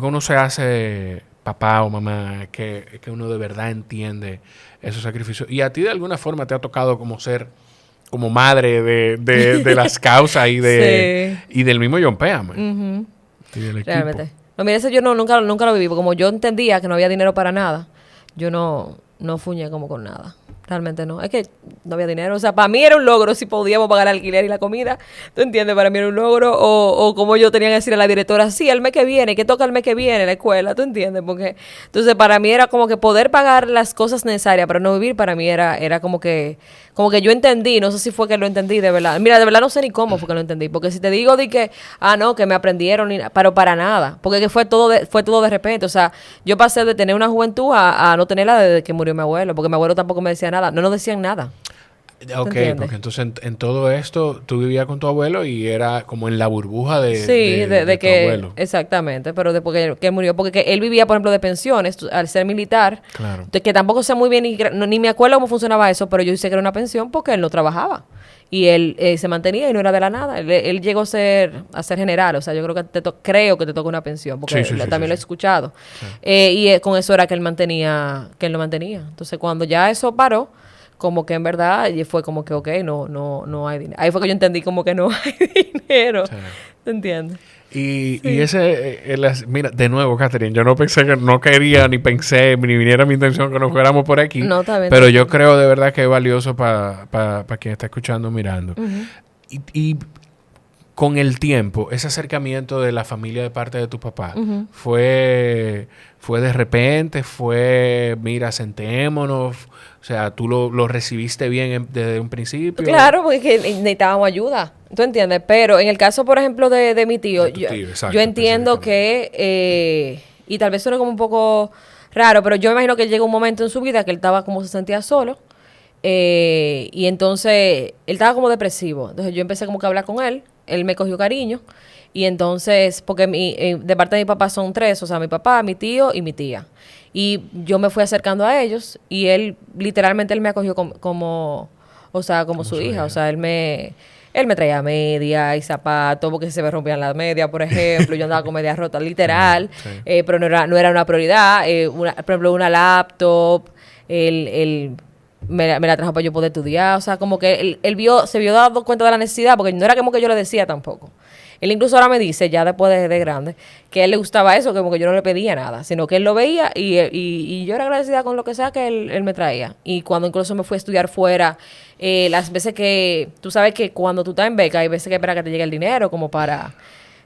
uno se hace papá o mamá, que uno de verdad entiende esos sacrificios. Y a ti de alguna forma te ha tocado como madre de las causas y del mismo John Péame. Y del equipo. Realmente. No, mira, eso yo nunca lo viví. Porque como yo entendía que no había dinero para nada, yo no fuñé como con nada. Realmente no. Es que no había dinero. O sea, para mí era un logro si podíamos pagar el alquiler y la comida. ¿Tú entiendes? Para mí era un logro. O como yo tenía que decirle a la directora, sí, el mes que viene, que toca el mes que viene la escuela. ¿Tú entiendes? Porque entonces para mí era como que poder pagar las cosas necesarias para no vivir, para mí era como que yo entendí. No sé si fue que lo entendí de verdad. Mira, de verdad no sé ni cómo fue que lo entendí. Porque si te digo de que, no, que me aprendieron, pero para nada. Porque que fue todo de repente. O sea, yo pasé de tener una juventud a no tenerla desde que murió mi abuelo. Porque mi abuelo tampoco me decía nada. No nos decían nada. Ok, porque entonces en todo esto tú vivías con tu abuelo y era como en la burbuja de tu que abuelo. Exactamente, pero después que él murió, porque él vivía, por ejemplo, de pensiones, al ser militar, Claro. que tampoco sé muy bien, ni me acuerdo cómo funcionaba eso, pero yo hice que era una pensión porque él no trabajaba. Y él se mantenía y no era de la nada. Él llegó a ser general. O sea, yo creo que te toca una pensión, porque también lo he escuchado. Sí. Y con eso era que él lo mantenía. Entonces, cuando ya eso paró, como que en verdad fue como que, ok, no hay dinero. Ahí fue que yo entendí como que no hay dinero. Sí. ¿Te entiendes? Y mira, de nuevo, Katherine, yo no pensé que no quería, ni pensé, ni viniera mi intención que nos fuéramos por aquí. No, está bien. Pero yo creo de verdad que es valioso para quien está escuchando, mirando. Y con el tiempo, ese acercamiento de la familia de parte de tu papá, fue de repente, mira, sentémonos, o sea, tú lo recibiste bien desde un principio. Claro, porque necesitábamos ayuda, ¿tú entiendes? Pero en el caso, por ejemplo, de mi tío, yo entiendo que, y tal vez suene como un poco raro, pero yo me imagino que llegó un momento en su vida que él estaba como se sentía solo, y entonces él estaba como depresivo. Entonces yo empecé como que a hablar con él me cogió cariño, y entonces, porque de parte de mi papá son 3, o sea, mi papá, mi tío y mi tía. Y yo me fui acercando a ellos, y él me acogió como su hija. O sea, él me traía media y zapatos, porque se me rompían las medias, por ejemplo. Yo andaba con medias rotas, literal. Sí. Pero no era una prioridad. Por ejemplo, una laptop, me la trajo para yo poder estudiar. O sea, como que él se vio dado cuenta de la necesidad, porque no era como que yo le decía tampoco. Él incluso ahora me dice, ya después de grande, que a él le gustaba eso, como que yo no le pedía nada, sino que él lo veía y yo era agradecida con lo que sea que él me traía. Y cuando incluso me fui a estudiar fuera, las veces que, tú sabes que cuando tú estás en beca, hay veces que espera que te llegue el dinero como para...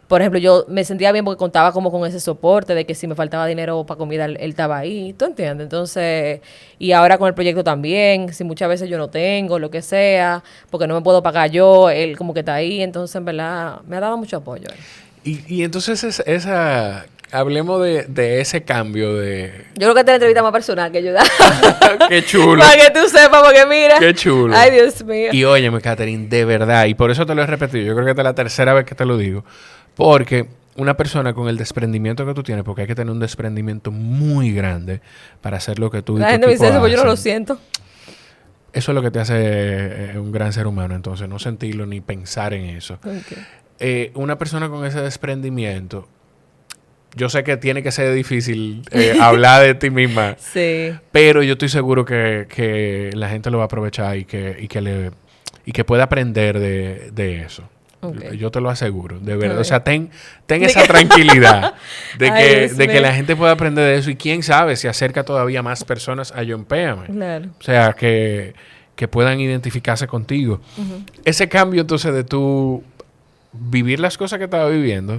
Por ejemplo, yo me sentía bien porque contaba como con ese soporte de que si me faltaba dinero para comida, él estaba ahí. ¿Tú entiendes? Entonces, y ahora con el proyecto también, si muchas veces yo no tengo, lo que sea, porque no me puedo pagar yo, él como que está ahí. Entonces, en verdad, me ha dado mucho apoyo. Y entonces hablemos de ese cambio de... Yo creo que esta es la entrevista más personal que yo da. ¡Qué chulo! Para que tú sepas, porque mira. ¡Qué chulo! Ay, Dios mío. Y óyeme, Catherine, de verdad, y por eso te lo he repetido, yo creo que esta es la tercera vez que te lo digo, porque una persona con el desprendimiento que tú tienes, porque hay que tener un desprendimiento muy grande para hacer lo que tú la gente me dice eso, pero yo no lo siento. Eso es lo que te hace un gran ser humano, entonces no sentirlo ni pensar en eso. Okay. Una persona con ese desprendimiento, yo sé que tiene que ser difícil hablar de ti misma, sí, pero yo estoy seguro que la gente lo va a aprovechar y que puede aprender de eso. Okay. Yo te lo aseguro, de verdad. Okay. O sea, ten esa tranquilidad de que la gente pueda aprender de eso, y quién sabe si acerca todavía más personas a Yompéame. Claro. O sea, que puedan identificarse contigo. Ese cambio entonces de tú vivir las cosas que estaba viviendo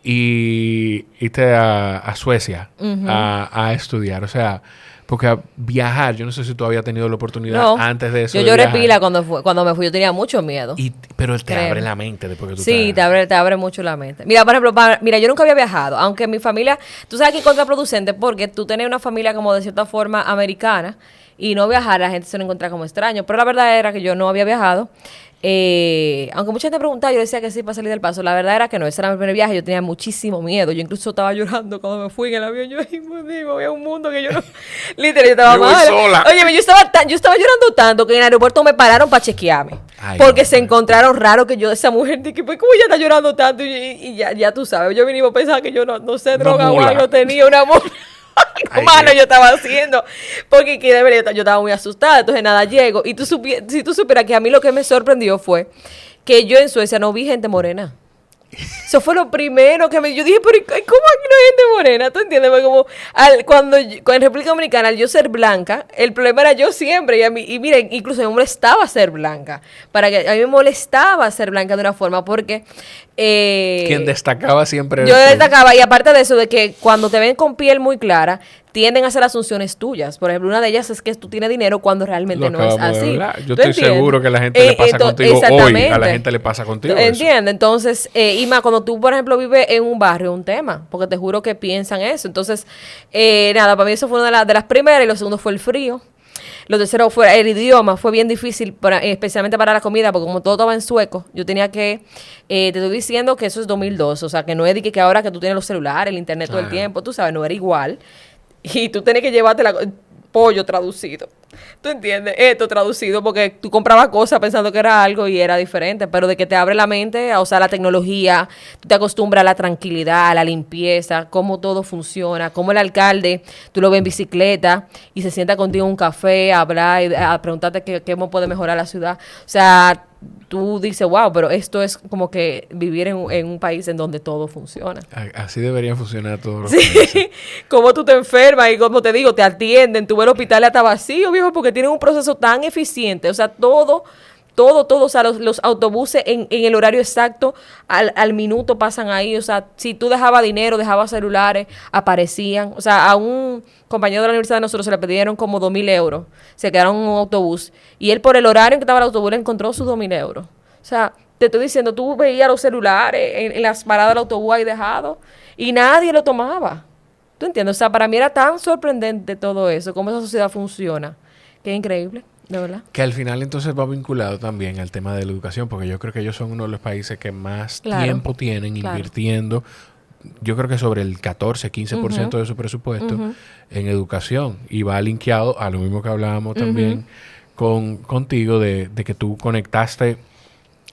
y irte a Suecia a estudiar. O sea, porque viajar, yo no sé si tú habías tenido la oportunidad antes de eso. Yo lloré pila cuando me fui, yo tenía mucho miedo. Pero te abre la mente después que tú sí, te abre mucho la mente. Mira, por ejemplo, yo nunca había viajado, aunque mi familia, tú sabes que es contraproducente, porque tú tenés una familia como de cierta forma americana, y no viajar, la gente se lo encuentra como extraño. Pero la verdad era que yo no había viajado. Aunque mucha gente preguntaba, yo decía que sí para salir del paso. La verdad era que no, ese era mi primer viaje. Yo tenía muchísimo miedo. Yo incluso estaba llorando cuando me fui en el avión. Yo voy a un mundo que yo no... Literal, yo estaba mal. Sola. Oye, yo estaba llorando tanto que en el aeropuerto me pararon para chequearme. Ay, porque se encontraron raro que yo, esa mujer, dije, pues ¿cómo ella está llorando tanto? Y ya tú sabes, yo vinimos a pensar que yo no sé, droga o algo, tenía una mula. Malo yo estaba haciendo, porque de verdad yo estaba muy asustada. Entonces nada, llego, y si tú supieras que a mí lo que me sorprendió fue que yo en Suecia no vi gente morena. Eso fue lo primero que yo dije, pero ¿cómo aquí no hay gente morena? ¿Tú entiendes? Porque como cuando en República Dominicana, al yo ser blanca, el problema era yo siempre. Y miren, incluso me molestaba ser blanca. A mí me molestaba ser blanca de una forma, porque... quien destacaba siempre... Yo destacaba, y aparte de eso, de que cuando te ven con piel muy clara, tienden a hacer asunciones tuyas. Por ejemplo, una de ellas es que tú tienes dinero cuando realmente no es así. Yo estoy seguro que la gente le pasa contigo hoy. A la gente le pasa contigo. ¿Entiendes? Entonces, y más cuando tú, por ejemplo, vives en un barrio, un tema. Porque te juro que piensan eso. Entonces, nada, para mí eso fue una de las primeras. Y lo segundo fue el frío. Lo tercero fue el idioma. Fue bien difícil, especialmente para la comida, porque como todo estaba en sueco, yo tenía que... te estoy diciendo que eso es 2002. O sea, que no es de que ahora que tú tienes los celulares, el internet todo el tiempo, tú sabes, no era igual. Y tú tenés que llevarte pollo traducido. ¿Tú entiendes? Esto traducido, porque tú comprabas cosas pensando que era algo y era diferente. Pero de que te abre la mente a usar la tecnología, tú te acostumbras a la tranquilidad, a la limpieza, cómo todo funciona, cómo el alcalde, tú lo ves en bicicleta y se sienta contigo en un café a hablar y a preguntarte qué puede mejorar la ciudad. O sea, tú dices, wow, pero esto es como que vivir en un país en donde todo funciona. Así deberían funcionar todos los países. Como tú te enfermas y como te digo, te atienden, tú ves el hospital hasta vacío, viejo, porque tienen un proceso tan eficiente. O sea, todo todo, o sea, los autobuses en el horario exacto, al minuto pasan ahí, o sea, si tú dejabas dinero, dejabas celulares, aparecían, o sea, a un compañero de la universidad de nosotros se le pidieron como 2,000 euros, se quedaron en un autobús, y él por el horario en que estaba el autobús le encontró sus 2,000 euros. O sea, te estoy diciendo, tú veías los celulares en las paradas del autobús ahí dejados, y nadie lo tomaba. ¿Tú entiendes? O sea, para mí era tan sorprendente todo eso, cómo esa sociedad funciona, que es increíble. De verdad. Que al final entonces va vinculado también al tema de la educación, porque yo creo que ellos son uno de los países que más tiempo tienen invirtiendo, yo creo que sobre el 14-15% de su presupuesto en educación. Y va linkeado a lo mismo que hablábamos también contigo de que tú conectaste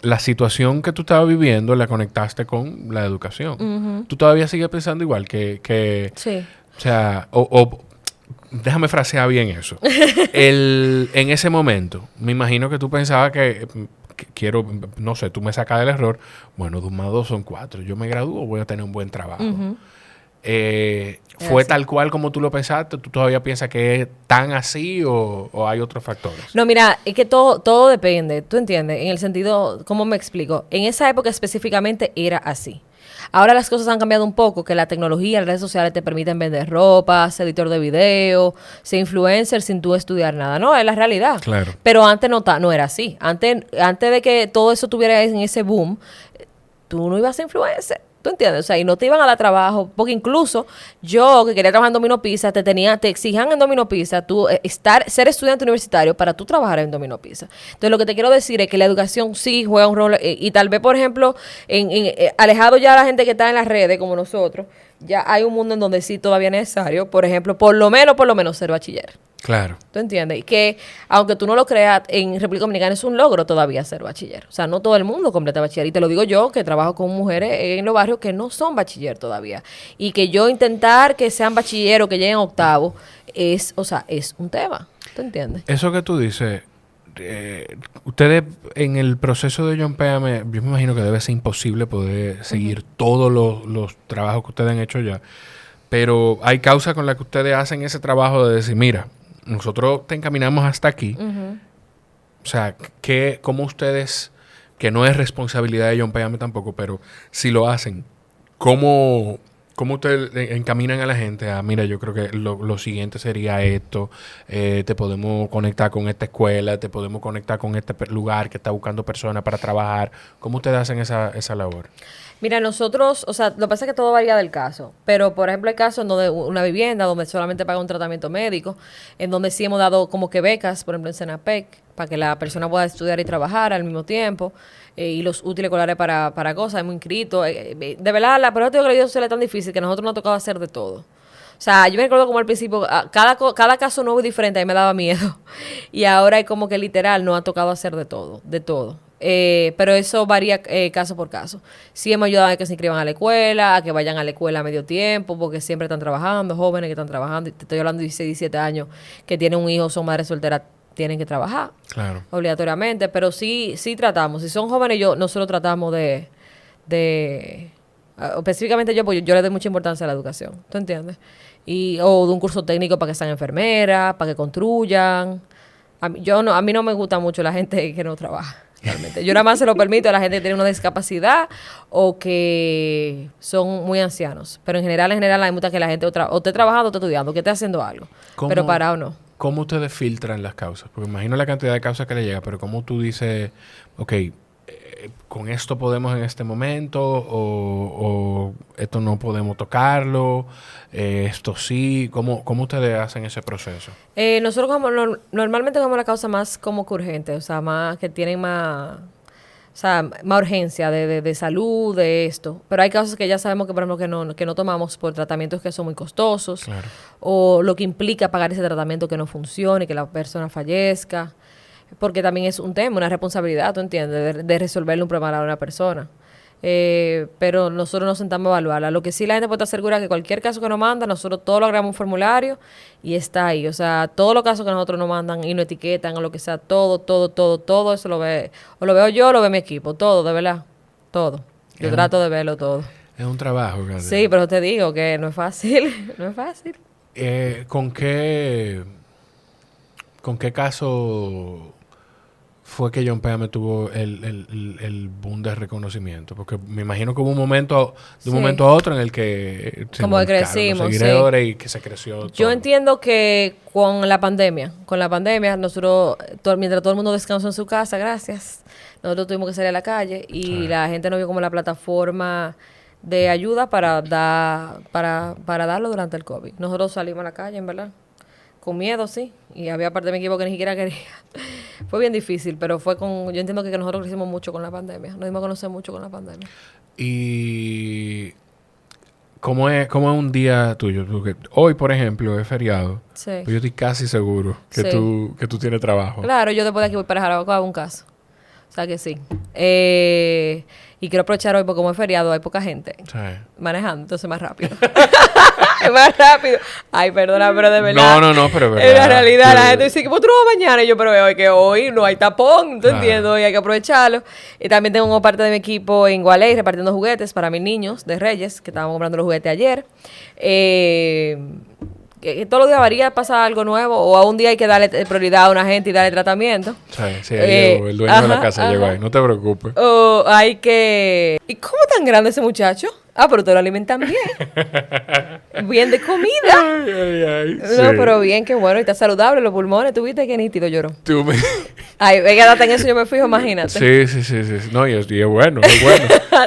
la situación que tú estabas viviendo, la conectaste con la educación. Tú todavía sigues pensando igual que sí. O sea, déjame frasear bien eso. En ese momento, me imagino que tú pensabas que quiero, no sé, tú me sacas del error. Bueno, 2 más 2 son 4. Yo me gradúo, voy a tener un buen trabajo. ¿Fue tal cual como tú lo pensaste? ¿Tú todavía piensas que es tan así o hay otros factores? No, mira, es que todo depende, ¿tú entiendes? En el sentido, ¿cómo me explico? En esa época específicamente era así. Ahora las cosas han cambiado un poco, que la tecnología, las redes sociales te permiten vender ropa, ser editor de video, ser influencer sin tú estudiar nada. No, es la realidad. Claro. Pero antes no era así. Antes de que todo eso tuviera en ese boom, tú no ibas a ser influencer. ¿Tú entiendes? O sea, y no te iban a dar trabajo, porque incluso yo, que quería trabajar en Domino Pizza, te exigían en Domino Pizza tú ser estudiante universitario para tú trabajar en Domino Pizza. Entonces, lo que te quiero decir es que la educación sí juega un rol, y tal vez, por ejemplo, alejado ya la gente que está en las redes, como nosotros, ya hay un mundo en donde sí todavía es necesario, por ejemplo, por lo menos ser bachiller. Claro. ¿Tú entiendes? Y que, aunque tú no lo creas, en República Dominicana es un logro todavía ser bachiller. O sea, no todo el mundo completa bachiller. Y te lo digo yo, que trabajo con mujeres en los barrios que no son bachiller todavía. Y que yo intentar que sean bachiller o que lleguen a octavo es un tema. ¿Tú entiendes? Eso que tú dices, ustedes en el proceso de John Péame, yo me imagino que debe ser imposible poder seguir todos los trabajos que ustedes han hecho ya. Pero hay causas con las que ustedes hacen ese trabajo de decir, mira, nosotros te encaminamos hasta aquí. O sea, ¿cómo ustedes, que no es responsabilidad de John Péame tampoco, pero si lo hacen, ¿cómo ustedes encaminan a la gente a, mira, yo creo que lo siguiente sería esto, te podemos conectar con esta escuela, te podemos conectar con este lugar que está buscando personas para trabajar? ¿Cómo ustedes hacen esa labor? Mira, nosotros, o sea, lo que pasa es que todo varía del caso, pero por ejemplo hay casos en donde una vivienda donde solamente paga un tratamiento médico, en donde sí hemos dado como que becas, por ejemplo en Senapec, para que la persona pueda estudiar y trabajar al mismo tiempo, y los útiles escolares para cosas, hemos inscrito. De verdad, la prueba de vida social es tan difícil que a nosotros nos ha tocado hacer de todo. O sea, yo me recuerdo como al principio, cada caso nuevo y diferente, a mí me daba miedo. Y ahora es como que literal nos ha tocado hacer de todo, de todo. Pero eso varía caso por caso. Sí hemos ayudado a que se inscriban a la escuela, a que vayan a la escuela a medio tiempo, porque siempre están trabajando, jóvenes que están trabajando, te estoy hablando de 16, 17 años, que tienen un hijo, son madres solteras, tienen que trabajar. Claro. Obligatoriamente, pero sí tratamos. Si son jóvenes, nosotros tratamos específicamente yo, pues yo le doy mucha importancia a la educación, ¿tú entiendes? O de un curso técnico para que sean enfermeras, para que construyan. A mí no me gusta mucho la gente que no trabaja. Realmente. Yo nada más se lo permito a la gente que tiene una discapacidad o que son muy ancianos. Pero en general hay muchas que la gente o esté trabajando o esté estudiando, que esté haciendo algo. Pero parado no. ¿Cómo ustedes filtran las causas? Porque imagino la cantidad de causas que le llega, pero ¿cómo tú dices, ok, con esto podemos en este momento o esto no podemos tocarlo, esto sí? ¿Cómo ustedes hacen ese proceso? Nosotros normalmente cogemos la causa más como que urgente, o sea, más que tienen más urgencia de salud, de esto. Pero hay casos que ya sabemos que, por ejemplo, que no tomamos por tratamientos que son muy costosos. Claro. O lo que implica pagar ese tratamiento que no funcione, que la persona fallezca. Porque también es un tema, una responsabilidad, ¿tú entiendes? De resolverle un problema a una persona. Pero nosotros nos sentamos a evaluarla. Lo que sí la gente puede estar segura es que cualquier caso que nos manda, nosotros todo lo agregamos en un formulario y está ahí. O sea, todos los casos que nosotros nos mandan y nos etiquetan o lo que sea, todo eso lo ve, o lo veo yo o lo ve mi equipo, todo, de verdad, todo. Yo trato de verlo todo. Es un trabajo, Catherine. Sí, pero te digo que no es fácil, no es fácil. ¿Con qué caso fue que John Péame tuvo el boom de reconocimiento? Porque me imagino que hubo un momento, de un momento a otro en el que se como que volcaron crecimos, los seguidores y que se creció todo. Yo entiendo que con la pandemia, nosotros, mientras todo el mundo descansó en su casa, gracias, nosotros tuvimos que salir a la calle y la gente nos vio como la plataforma de ayuda para darlo durante el COVID. Nosotros salimos a la calle, en verdad, con miedo, sí, y había parte de mi equipo que ni siquiera quería. Fue bien difícil, pero yo entiendo que nosotros crecimos mucho con la pandemia, nos dimos a conocer mucho con la pandemia. Y ¿cómo es un día tuyo? Porque hoy, por ejemplo, es feriado. Sí. Pues yo estoy casi seguro que, Sí. tú tienes trabajo. Claro, yo después de aquí voy para Jarabacoa a un caso. O sea que sí. Y quiero aprovechar hoy porque como es feriado hay poca gente Sí. manejando, entonces más rápido. Es más rápido. Ay, perdona, pero de verdad. No, pero es verdad. En la realidad, la gente dice que pues tú no vas mañana. Y yo, pero veo que hoy no hay tapón, ¿tú entiendes? Y hay que aprovecharlo. Y también tengo parte de mi equipo en Gualey repartiendo juguetes para mis niños de Reyes, que estábamos comprando los juguetes ayer. Que todos los días varía, pasa algo nuevo, o a un día hay que darle prioridad a una gente y darle tratamiento. Sí, ahí llegó, el dueño de la casa llegó ahí, no te preocupes. O hay que... ¿Y cómo tan grande ese muchacho? Ah, pero te lo alimentan bien. Bien de comida. Ay, No, sí. pero bien, qué bueno. Y está saludable, los pulmones. ¿Tú viste qué nítido lloró? Tú me... Ay, venga, date en eso, yo me fijo, imagínate. Sí. No, y es bueno, es bueno.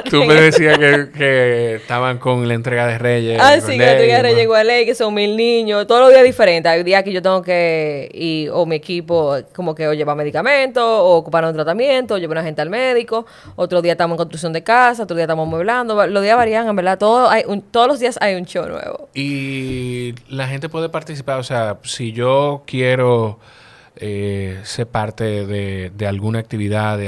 Tú me decías que estaban con la entrega de Reyes. Ah, con sí, que la entrega de Ley, Reyes Gualey, que son 1000 niños. Todos los días diferentes. Hay días que yo tengo que o mi equipo, como que o lleva medicamentos, o ocupar un tratamiento, o llevar a gente al médico. Otro día estamos en construcción de casa, otro día estamos amueblando. Los días varían, en verdad. Todos los días hay un show nuevo. Y la gente puede participar, o sea, si yo quiero ser parte de alguna actividad,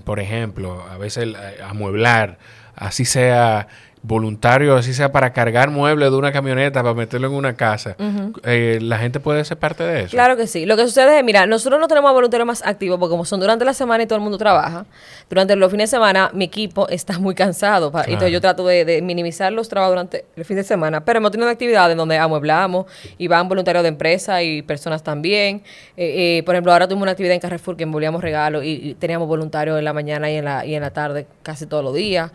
por ejemplo, a veces amueblar, así sea voluntario, así sea para cargar muebles de una camioneta, para meterlo en una casa, la gente puede ser parte de eso. Claro que sí. Lo que sucede es, mira, nosotros no tenemos voluntarios más activos porque como son durante la semana y todo el mundo trabaja, durante los fines de semana mi equipo está muy cansado. Claro. Entonces yo trato de minimizar los trabajos durante el fin de semana. Pero hemos tenido actividades donde amueblamos y van voluntarios de empresa y personas también. Por ejemplo, ahora tuvimos una actividad en Carrefour que envolvíamos regalos y teníamos voluntarios en la mañana y en la tarde casi todos los días.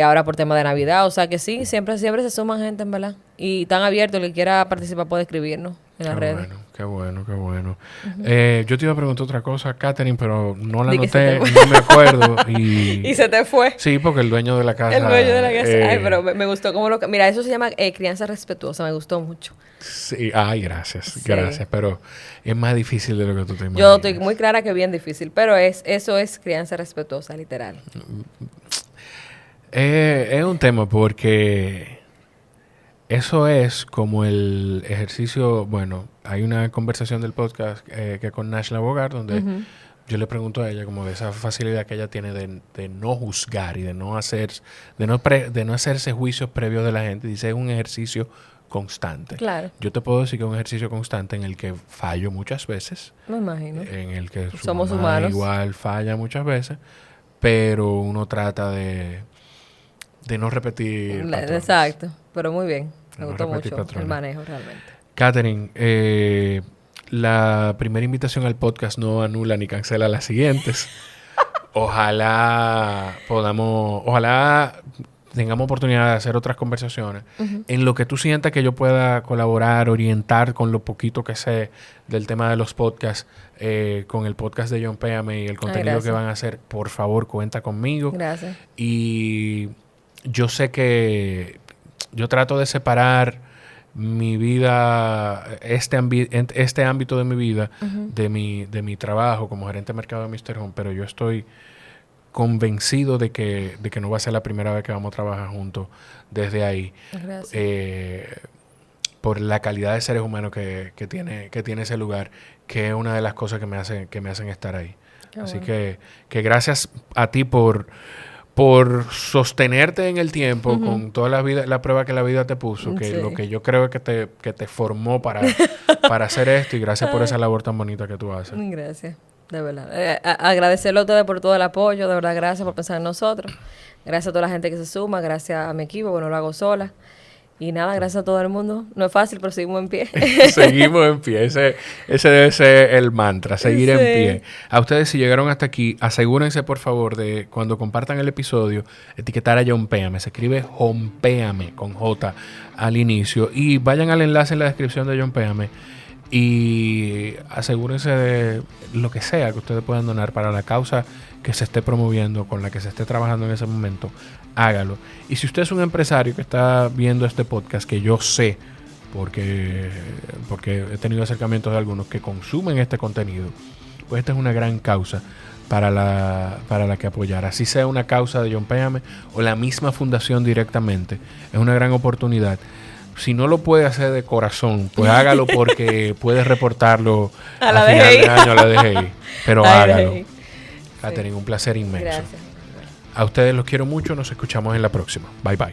Ahora por tema de Navidad. O sea que sí, siempre se suman gente, en verdad. Y tan abierto, el que quiera participar puede escribirnos en las redes. Qué bueno. Yo te iba a preguntar otra cosa, Katherine, pero no la Di que se noté, te no me acuerdo. Y se te fue. Sí, porque el dueño de la casa... El dueño de la casa. Ay, pero me gustó cómo Mira, eso se llama crianza respetuosa. Me gustó mucho. Sí, ay, gracias. Sí. Gracias, pero es más difícil de lo que tú te imaginas. Yo estoy muy clara que es bien difícil, pero eso es crianza respetuosa, literal. Es un tema porque eso es como el ejercicio... Bueno, hay una conversación del podcast que con Nashla Bogart donde yo le pregunto a ella como de esa facilidad que ella tiene de no juzgar y de no hacerse juicios previos de la gente. Dice, es un ejercicio constante. Claro. Yo te puedo decir que es un ejercicio constante en el que fallo muchas veces. Me imagino. En el que Somos mamá humanos. igual falla muchas veces, pero uno trata de no repetir patrones. Exacto, pero muy bien. Me No gustó repetir mucho patrones. el manejo realmente. Katherine, la primera invitación al podcast no anula ni cancela las siguientes. Ojalá tengamos oportunidad de hacer otras conversaciones. En lo que tú sientas que yo pueda colaborar, orientar con lo poquito que sé del tema de los podcasts, con el podcast de John Péame y el contenido que van a hacer, por favor, cuenta conmigo. Gracias. Y yo sé que yo trato de separar mi vida, este ámbito de mi vida, de mi trabajo como gerente de mercado de Mr. Home, pero yo estoy convencido de que no va a ser la primera vez que vamos a trabajar juntos desde ahí. Gracias. Por la calidad de seres humanos que tiene ese lugar, que es una de las cosas que me hacen estar ahí. Qué Así bueno. que gracias a ti por sostenerte en el tiempo con toda la prueba que la vida te puso, que lo que yo creo que te formó para hacer esto, y gracias por esa labor tan bonita que tú haces. Gracias, de verdad. Agradecerle a ustedes por todo el apoyo, de verdad, gracias por pensar en nosotros. Gracias a toda la gente que se suma, gracias a mi equipo, bueno, lo hago sola. Y nada, gracias a todo el mundo. No es fácil, pero seguimos en pie. Seguimos en pie. Ese debe ser el mantra, seguir en Sí. pie. A ustedes, si llegaron hasta aquí, asegúrense, por favor, de cuando compartan el episodio, etiquetar a Jompéame. Se escribe Jompéame con J al inicio. Y vayan al enlace en la descripción de Jompéame y asegúrense de lo que sea que ustedes puedan donar para la causa que se esté promoviendo, con la que se esté trabajando en ese momento. Hágalo. Y si usted es un empresario que está viendo este podcast, que yo sé, porque he tenido acercamientos de algunos que consumen este contenido, pues esta es una gran causa para la que apoyar. Así sea una causa de Jompéame o la misma fundación directamente, es una gran oportunidad. Si no lo puede hacer de corazón, pues hágalo porque puede reportarlo A la final DGI. de año a la DGI. Pero Ay, hágalo. DGI. Catherine, un placer inmenso. Gracias. A ustedes los quiero mucho. Nos escuchamos en la próxima. Bye, bye.